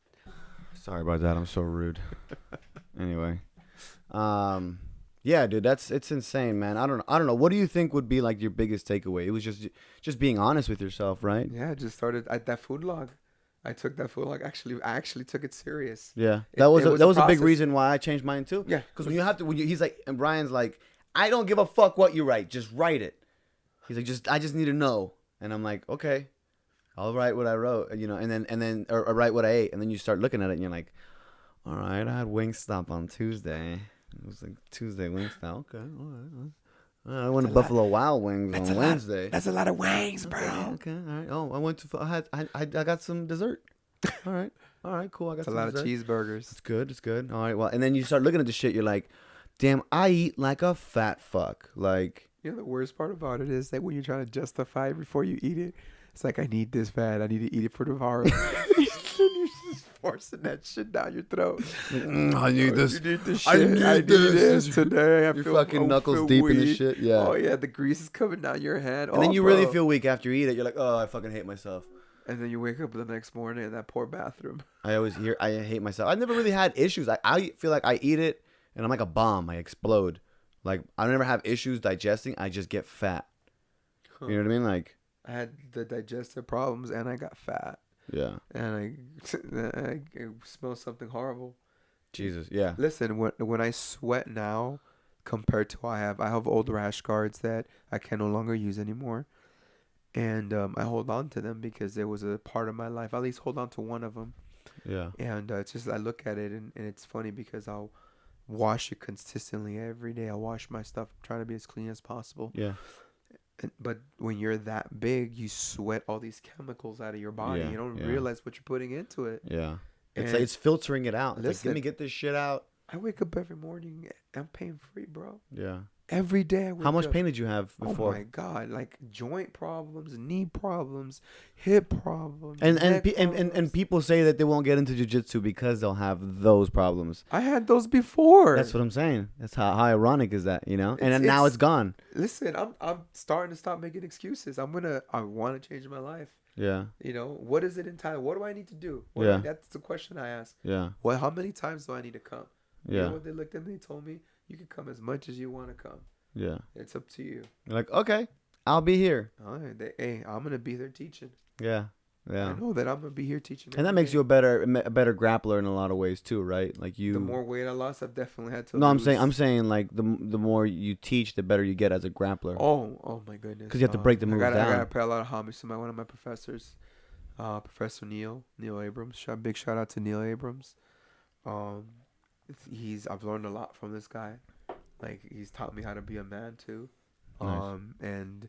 Sorry about that. I'm so rude. Anyway, yeah, dude, it's insane, man. I don't know. What do you think would be like your biggest takeaway? It was just being honest with yourself, right? Yeah, I just started at that food log. I took that food log. I actually took it serious. Yeah, It that was a big process. reason why I changed mine too. Yeah, because he's like, and Brian's like, I don't give a fuck what you write, just write it. He's like, I just need to know, and I'm like, okay, I'll write what I wrote, and then write what I ate, and then you start looking at it, and you're like, all right, I had Wingstop on Tuesday. It was like Tuesday Wingstop. Okay, all right. I went to Buffalo Wild Wings on Wednesday. That's a lot of wings, bro. Okay, all right. Oh, I went to. I got some dessert. All right, cool. I got That's a some lot dessert. of cheeseburgers. It's good. All right, well, and then you start looking at the shit. You're like, damn, I eat like a fat fuck. Like, The worst part about it is that when you're trying to justify it before you eat it, it's like, I need this fat. I need to eat it for tomorrow. You're just forcing that shit down your throat. I need this. You need this I shit. need this. today. Your fucking knuckles deep in the shit. Yeah. Oh yeah, the grease is coming down your head. And then you really feel weak after you eat it. You're like, oh, I fucking hate myself. And then you wake up the next morning in that poor bathroom. I hate myself. I never really had issues. I feel like I eat it and I'm like a bomb. I explode. Like I never have issues digesting. I just get fat. Huh. You know what I mean? Like I had the digestive problems and I got fat. yeah. And I smell something horrible. Jesus. Yeah. Listen, when I sweat now, compared to I have old rash guards that I can no longer use anymore. And I hold on to them because it was a part of my life. I at least hold on to one of them. Yeah. And it's just I look at it and it's funny because I'll wash it consistently every day. I wash my stuff, try to be as clean as possible. Yeah. But when you're that big, you sweat all these chemicals out of your body. Yeah, You don't yeah. realize what you're putting into it. Yeah. It's And like it's filtering it out. It's like, listen, let me get this shit out. I wake up every morning. I'm pain free, bro. Yeah. Every day. I wake How much up. pain did you have before? Oh my god! Like joint problems, knee problems, hip problems, And neck and problems. people say that they won't get into jiu-jitsu because they'll have those problems. I had those before. That's what I'm saying. That's how ironic is that, you know? And It's- now it's- it's gone. Listen, I'm starting to stop making excuses. I want to change my life. Yeah. You know, what is it entitled? What do I need to do? Yeah. That's the question I ask. Yeah. Well, how many times do I need to come? You Yeah. know what they looked at me and told me? You can come as much as you want to come. Yeah. It's up to you. You're like, okay, I'll be here. All right, hey, I'm gonna be there teaching. Yeah. Yeah. I know that I'm gonna be here teaching. And that makes you a better grappler in a lot of ways too, right? Like you. The more weight I lost, I've definitely had to. No, lose. I'm saying like the more you teach, the better you get as a grappler. Oh my goodness. 'Cause you have to break the moves I down. gotta pay a lot of homage to one of my professors, Professor Neil Abrams. Big shout out to Neil Abrams. I've learned a lot from this guy. Like he's taught me how to be a man too. Nice. And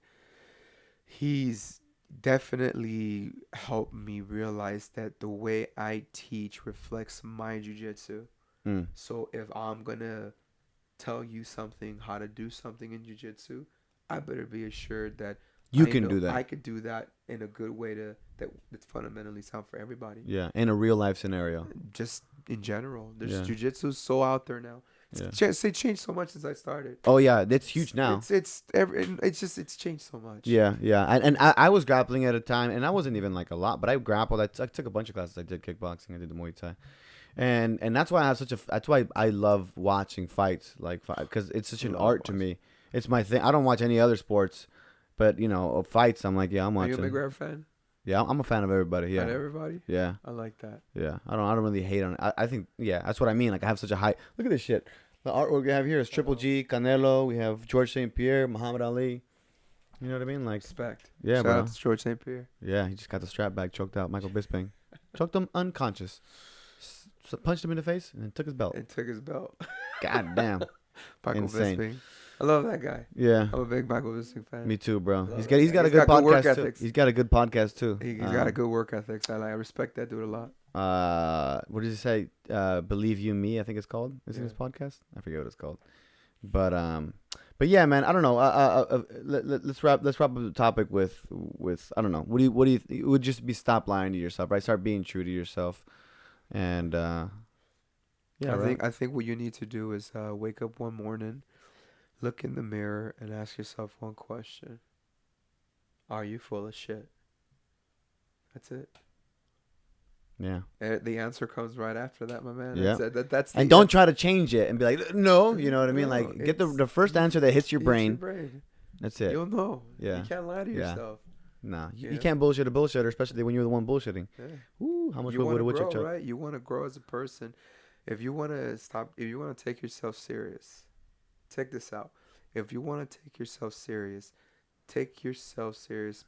he's definitely helped me realize that the way I teach reflects my jiu-jitsu. Mm. So if I'm gonna tell you something, how to do something in jiu-jitsu, I better be assured that You I can know do that. I could do that in a good way that's fundamentally sound for everybody. Yeah, in a real life scenario. Just in general, there's Yeah. jiu-jitsu is so out there now. Yeah. It's changed so much since I started. Oh yeah, that's huge now. It's changed so much. Yeah, yeah. And I was grappling at a time, and I wasn't even like a lot, but I grappled. I took a bunch of classes. I did kickboxing. I did the Muay Thai, and that's why I have that's why I love watching fights, like because it's such an art to me. It's my thing. I don't watch any other sports, but you know, fights. I'm like, yeah, I'm Are watching. you a big rap fan? Yeah, I'm a fan of everybody. Yeah, Not everybody. yeah, I like that. yeah. I don't really hate on it. I think yeah, that's what I mean. Like I have such a high. Look at this shit. The artwork we have here is Triple G, Canelo. We have George St. Pierre, Muhammad Ali. You know what I mean? Like, Respect. yeah, Shout bro. out to George St. Pierre. Yeah, he just got the strap back, choked out Michael Bisping. Choked him unconscious. Punched him in the face and then took his belt. And took his belt. God damn. Michael Insane. Bisping. I love that guy. Yeah. I'm a big Michael Bisping fan. Me too, bro. Love He's it. got a He's good got good work podcast too. ethics. He's got a good podcast too. He's got a good work ethic. I respect that dude a lot. What does he say? Believe You Me, I think it's called. Isn't his podcast? I forget what it's called. But yeah, man. I don't know. Let's wrap up the topic with I don't know. What do you? It would just be stop lying to yourself, right? Start being true to yourself, and yeah. I think what you need to do is wake up one morning, look in the mirror, and ask yourself one question: are you full of shit? That's it. Yeah. The answer comes right after that, my man. Yeah. That's the And don't try to change it and be like, no, you know what I mean? No, Like, get it's- the first answer that hits your Use brain. That's it. You'll know. Yeah. You can't lie to Yeah. yourself. Nah, you Yeah. can't bullshit a bullshitter, especially when you're the one bullshitting. Yeah. Ooh, how much You wood want would a to woodchuck grow, chuck? right? You want to grow as a person. If you want to take yourself serious, check this out. If you want to take yourself serious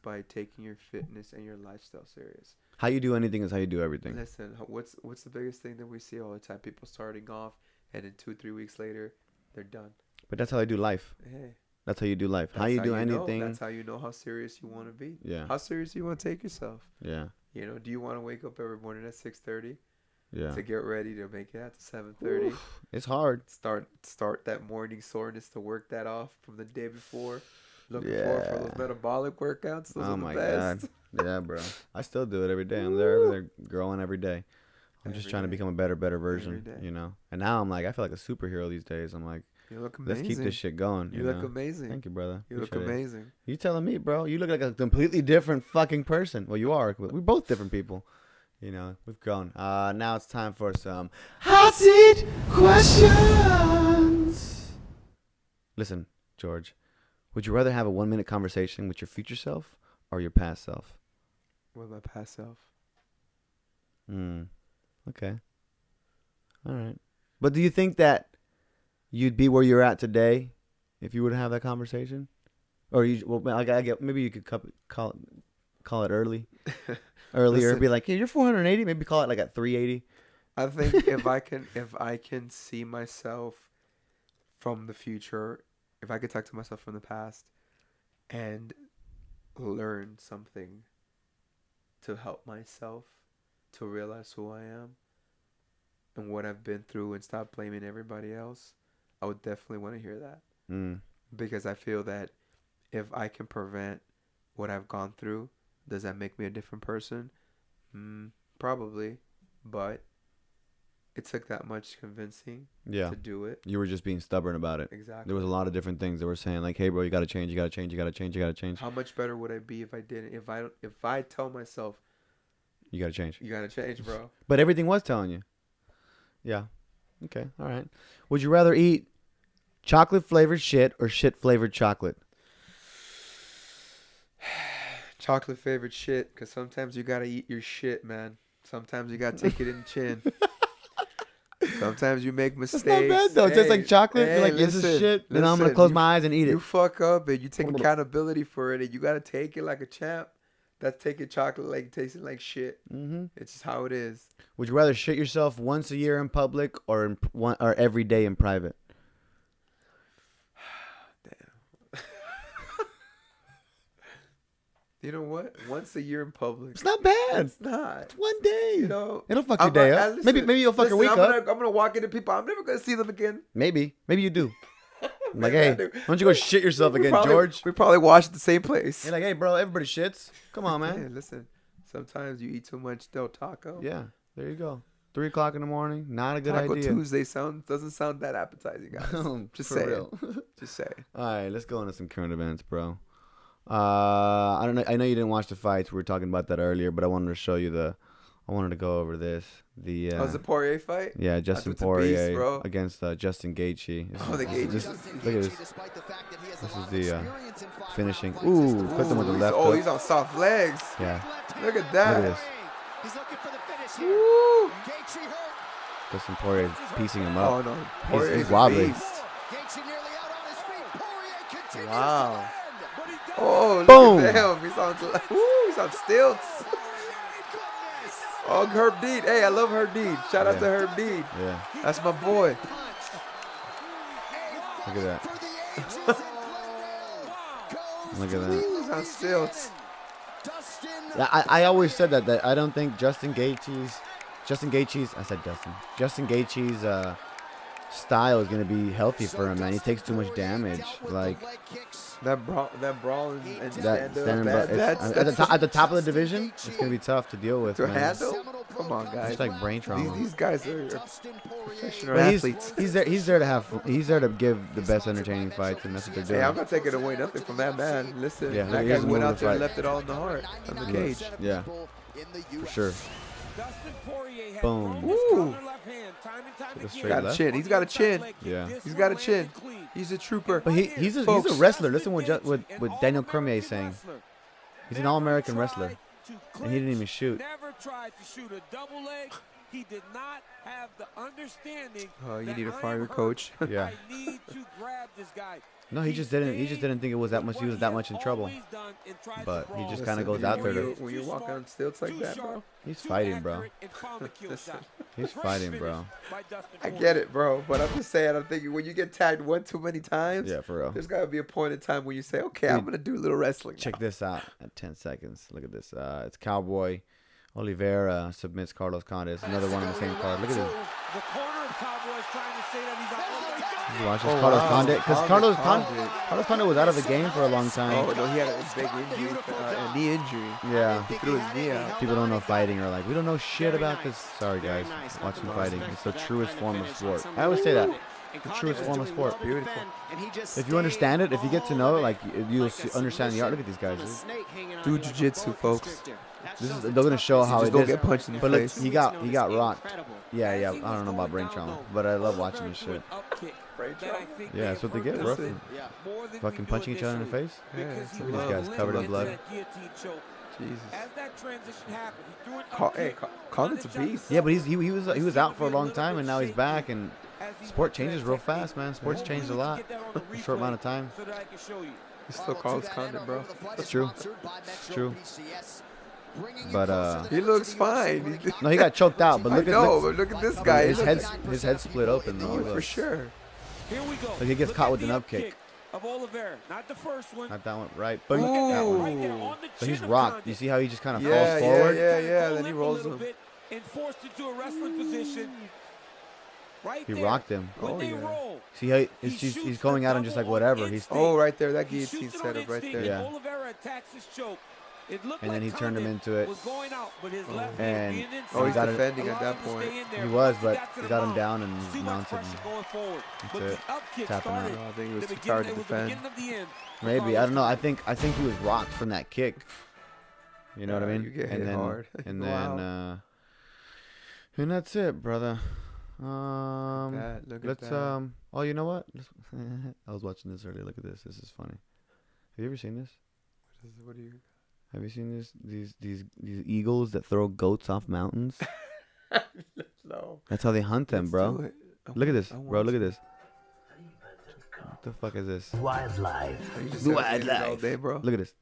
by taking your fitness and your lifestyle serious. How you do anything is how you do everything. Listen, what's the biggest thing that we see all the time? People starting off, and then 2-3 weeks later, they're done. But that's how I do life. Hey, That's how you do life. How that's you do know. anything. That's how you know how serious you want to be. Yeah. How serious do you want to take yourself? Yeah. You know, do you want to wake up every morning at 6:30 Yeah. to get ready to make it out to 7:30? It's hard. Start that morning soreness to work that off from the day before. Looking forward for those metabolic workouts. Those are the best. God. Yeah, bro. I still do it every day. I'm there growing every day. I'm just trying to become a better version, you know. And now I'm like, I feel like a superhero these days. I'm like, you look amazing. Let's keep this shit going. You look amazing. Thank you, brother. You look amazing. You telling me, bro? You look like a completely different fucking person. Well, you are. We're both different people. You know, we've grown. Now it's time for some hot seat questions. Listen, George, would you rather have a 1-minute conversation with your future self or your past self? With my past self. Okay. All right. But do you think that you'd be where you're at today if you were to have that conversation? Or maybe you could call it earlier. Listen, be like, hey, you're 480. Maybe call it like at 380. I think if I can see myself from the future, if I could talk to myself from the past and learn something to help myself to realize who I am and what I've been through and stop blaming everybody else, I would definitely want to hear that. Because I feel that if I can prevent what I've gone through, does that make me a different person? Probably. But it took that much convincing to do it. You were just being stubborn about it. Exactly. There was a lot of different things that were saying like, hey, bro, you got to change. How much better would I be if I didn't? If I tell myself, you got to change. You got to change, bro. But everything was telling you. Yeah. Okay. All right. Would you rather eat chocolate flavored shit or shit flavored chocolate? Chocolate flavored shit, because sometimes you got to eat your shit, man. Sometimes you got to take it in the chin. Sometimes you make mistakes. That's not bad, though. It tastes like chocolate. You're like, this is shit. Then I'm going to close my eyes and eat it. You fuck up and you take accountability for it, and you got to take it like a champ. That's taking chocolate like tasting like shit. It's just how it is. Would you rather shit yourself once a year in public or every day in private? Damn. You know what? Once a year in public. It's not bad. It's not. It's one day. You know, it'll fuck your day up. Maybe you'll fuck your week up. I'm gonna walk into people. I'm never gonna see them again. Maybe you do. I'm like, hey, why don't you go shit yourself again, George? We probably wash at the same place. You're like, hey, bro, everybody shits. Come on, man. Hey, listen, sometimes you eat too much Del Taco. Yeah, there you go. 3 o'clock in the morning, not a good Taco idea. Tuesday doesn't sound that appetizing, guys. Just say it. Just say it. All right, let's go into some current events, bro. I don't know. I know you didn't watch the fights. We were talking about that earlier, but I wanted to show you I wanted to go over this. The the Poirier fight? Yeah, Justin Poirier against Justin Gaethje. The Gaethje. Look at this. This is the finishing. Ooh, put them with the left hook. He's on soft legs. Yeah. Look at that. Look at this. He's looking for the finish here. Woo. Gaethje hurt. Justin Poirier piecing him up. Oh, no. Poirier's he's wobbly. Gaethje nearly out on his feet. Poirier continues Wow. to Oh, look boom. at him. He's on stilts. Oh, Herb Deed. Hey, I love Herb Deed. Shout out to Herb Deed. Yeah. That's my boy. Look at that. Look at that. He's on stilts. Yeah, I always said that I don't think Justin Gaethje's style is going to be healthy for him, man. He takes too much damage. Like that brawl and stand up. At the top of the division, it's going to be tough to deal with. To handle? Come on, guys. It's like brain trauma. These guys are professional athletes. He's there to give the best entertaining fights, and that's what they're doing. Hey, I'm not taking away nothing from that man. Listen, yeah, that guy went out there and left it all in the heart, in the cage. Yeah, for sure. Boom. Ooh. Got a chin. He's got a chin. Yeah. He's got a chin. He's a trooper. But he's a wrestler. Listen what Daniel Cormier is saying. He's an all-American wrestler, and he didn't even shoot. Never tried to shoot a double leg. He did not have the understanding. Oh, you need to fire your coach. Yeah. I need to grab this guy. No, he just didn't. He just didn't think it was that much. He was that much in trouble. But he just kind of goes out there to. When you walk on stilts like that, bro. He's fighting, bro. He's fighting, bro. I get it, bro. But I'm just saying. I'm thinking when you get tagged one too many times. Yeah, for real. There's gotta be a point in time when you say, okay, I'm gonna do a little wrestling. Check this out. At 10 seconds. Look at this. It's Cowboy Oliveira submits Carlos Condit. Another one on the same card. Look at this. The corner of Cowboy is trying to say that he's on. Did you watch this? Oh, Carlos wow. Condit, because Carlos Carlos Condit was out of the game for a long time. Oh no, he had a big injury, a knee injury. Yeah. He threw his knee out. People don't know fighting or like, we don't know shit about this. Sorry guys, watching fighting. It's the truest form of sport. I always say that. The truest form of sport. Beautiful. If you understand it, if you get to know it, like you'll understand the art. Look at these guys. Do jiu-jitsu, folks. They're gonna show how Just it don't is. get punched in the But look, face. he got rocked. Yeah. I don't know about brain trauma, but I love watching this shit. Yeah, that's what they get, bro. That's it. Fucking punching each other in the face. Yeah, Look at these guys covered in blood. Jesus. As that transition happened, he threw an Hey, Condit's a beast. Yeah, but he was out for a long time and now he's back and sport changes real fast, man. Sports changed a lot in a short amount of time. He's still Carlos Condit, bro. It's true. It's true. But He looks fine. no, he got choked out. But I look know, at but look at this guy. his head split open though. Oh, for Look. sure. Here we go. Like he gets caught with an up kick. Of Oliveira, not the first one. Not that one, right? But Look at that Ooh. one right there on the so he's chin of rocked. Condit. You see how he just kind of Yeah, falls forward? yeah. Go Then he limp a rolls little him. bit and forced into a wrestling position. Right He there. rocked him. When Oh, they yeah. roll, See how he he's shoots going the at him just like double whatever. on He's instinct. Oh, right there. That He guillotine shoots it on setup right instinct, there. Yeah. and Oliveira attacks his choke. It looked And then like he turned him Condit into it. was going out, but his left And- hand being Oh, he's got inside it. defending at allowed that him to point. stay in there. He was, Once but got to he the got him mount, down and too much mounted pressure him. going forward. That's But it. the up kick Tapping out. started No, I think he was the too beginning- tired to it was the defend. beginning of the end. for Maybe I Carlos don't know. Condit. I think he was rocked from that kick. You know what I Yeah, mean? you get and hit then hard. and Go then and that's it, brother. Look at Let's that. Oh, you know what? I was watching this earlier. Look at this. This is funny. Have you ever seen this? What do you? Have you seen this? These eagles that throw goats off mountains. No. That's how they hunt them, Let's bro. do it. Look at this, I bro. want Look at to. this. What the fuck is this? Wildlife. You just The gotta eat it all wildlife. day, bro. Look at this.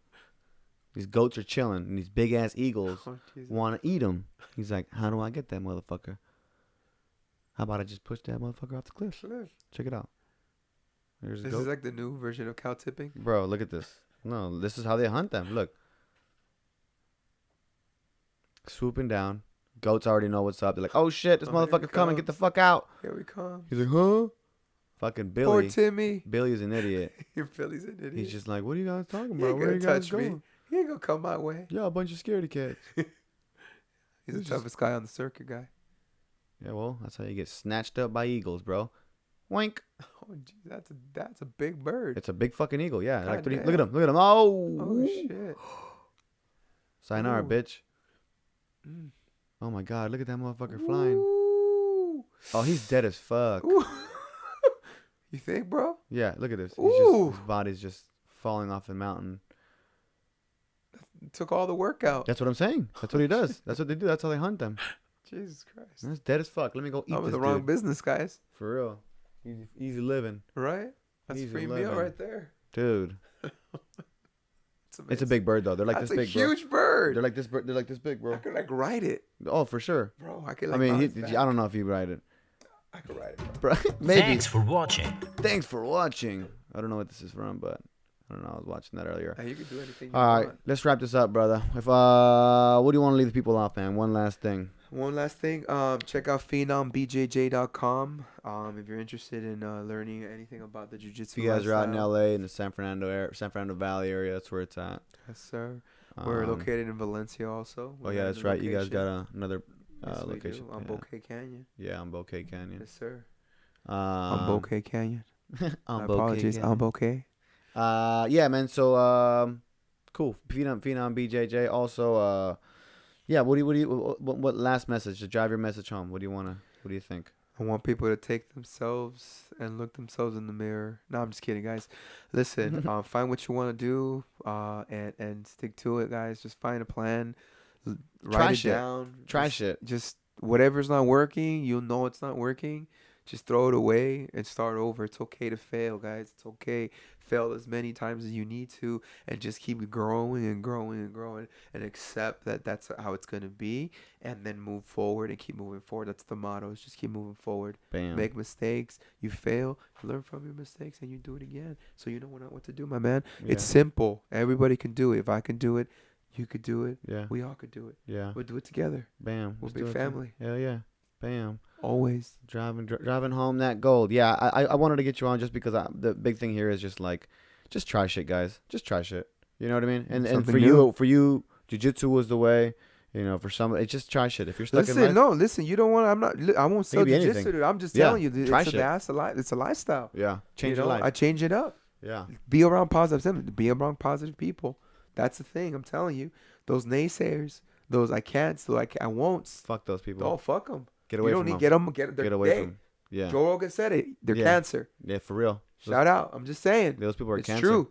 These goats are chilling, and these big ass eagles Oh, Jesus. want to eat them. He's like, how do I get that motherfucker? How about I just push that motherfucker off the cliff? Check it out. There's a This goat. is like the new version of cow tipping. Bro, look at this. No, this is how they hunt them. Look. Swooping down. Goats already know what's up. They're like, oh shit, this Oh, here motherfucker it coming. Get the comes. fuck out. Here we come. He's like, huh? Fucking Poor Billy. Timmy. Billy's an idiot. Your Billy's an idiot. He's just like, what are you guys talking he about? ain't Where are gonna you guys touch me. going? He ain't gonna come my way. Yeah, a bunch of scaredy cats. He's He's the just- toughest guy on the circuit, guy. Yeah, well, that's how you get snatched up by eagles, bro. Wink. Oh, geez, that's a big bird. It's a big fucking eagle. Yeah. Like, God look at him. Look at him. Oh. Oh shit. Sayonara, Ooh. bitch. Mm. Oh my God. Look at that motherfucker flying. Ooh. Oh, he's dead as fuck. Ooh. You think, bro? Yeah, look at this. Ooh. His body's just falling off the mountain. Took all the workout. That's what I'm saying. That's what he does. That's what they do. That's how they hunt them. Jesus Christ. That's dead as fuck. Let me go eat I'm in this the wrong dude. business, guys. For real. Easy living. Right? That's Easy free meal living. right there. Dude. It's It's a big bird though. They're like That's this a big, bro. huge bird. They're like this. They're like this big, I bro. could like ride it, Oh, for sure. bro. I could I like. mean, bounce back. I don't know if you ride it. I could ride it, bro. Bro, maybe. Thanks for watching. Thanks for watching. I don't know what this is from, but I don't know. I was watching that earlier. Hey, you can do anything you All right, want. let's wrap this up, brother. If what do you want to leave the people off, man? One last thing. One last thing. Check out phenombjj.com. If you're interested in learning anything about the jiu-jitsu. If you guys are out in lifestyle. LA in the San Fernando Valley area, that's where it's at. Yes, sir. We're Um, located in Valencia also. Oh yeah, that's right. You guys got another Yes, we location. do, on yeah. Bouquet Canyon. Yeah, on Bouquet Canyon. Yes, sir. Um, On Bouquet Canyon. on My Bouquet apologies. Canyon. On Bouquet. Yeah, man. So, cool. Phenom BJJ. Also, yeah. What last message to drive your message home? What do you think? I want people to take themselves and look themselves in the mirror. No, I'm just kidding, guys. Listen, find what you want to do, and stick to it, guys. Just find a plan. Write it shit. down. Try Just- shit. Just whatever's not working, you'll know it's not working. Just throw it away and start over. It's okay to fail, guys. It's okay. Fail as many times as you need to, and just keep growing and growing and growing, and accept that that's how it's gonna be, and then move forward and keep moving forward. That's the motto. Is just keep moving forward. Bam. Make mistakes. You fail. You learn from your mistakes, and you do it again. So you know what to do, my man. It's Yeah. simple. Everybody can do it. If I can do it, you could do it. Yeah. We all could do it. Yeah. We'll do it together. Bam. We'll Let's be do it, too. family. Hell yeah. Bam. Always. Driving home that gold. Yeah, I wanted to get you on just because the big thing here is just like, just try shit, guys. Just try shit. You know what I mean? And Something for new. you, jiu-jitsu was the way. You know, for some, it's just try shit. If you're stuck in life, Listen. You don't want. I won't sell It could be jiu-jitsu. anything. I'm just Yeah, telling you. try It's shit. it's a lifestyle. yeah, change You your know, life. I change it up. Yeah, Be around positive. Be around positive people. That's the thing. I'm telling you. Those naysayers. Those I can't. So I won't. fuck those people. Oh, fuck them. Get away you from don't them. need get them. Get away from them. Yeah, Joe Rogan said it. They're Yeah. cancer. yeah, for real. Shout out. I'm just saying. Those people are It's cancer. true.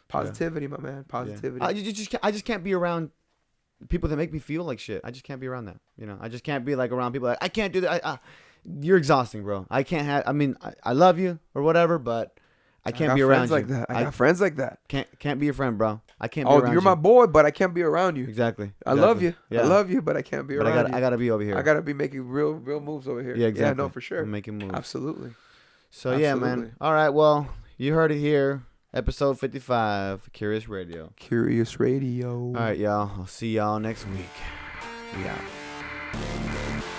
Positivity, my man. Yeah. Positivity. I just can't be around people that make me feel like shit. I just can't be around that. You know, I just can't be like around people like I can't do that. You're exhausting, bro. I can't have. I mean, I love you or whatever, but I can't be around friends you. like that. I got friends like that. Can't be your friend, bro. I can't be Oh, around you're you. my boy, but I can't be around you. Exactly. I love you. Yeah. I love you, but I can't be But around you. I gotta be over here. I gotta be making real moves over here. Yeah, exactly. Yeah, no, for sure. I'm making moves. Absolutely. So yeah, Absolutely. man. All right, well, you heard it here. Episode 55, Curious Radio. Curious Radio. All right, y'all. I'll see y'all next week. Yeah.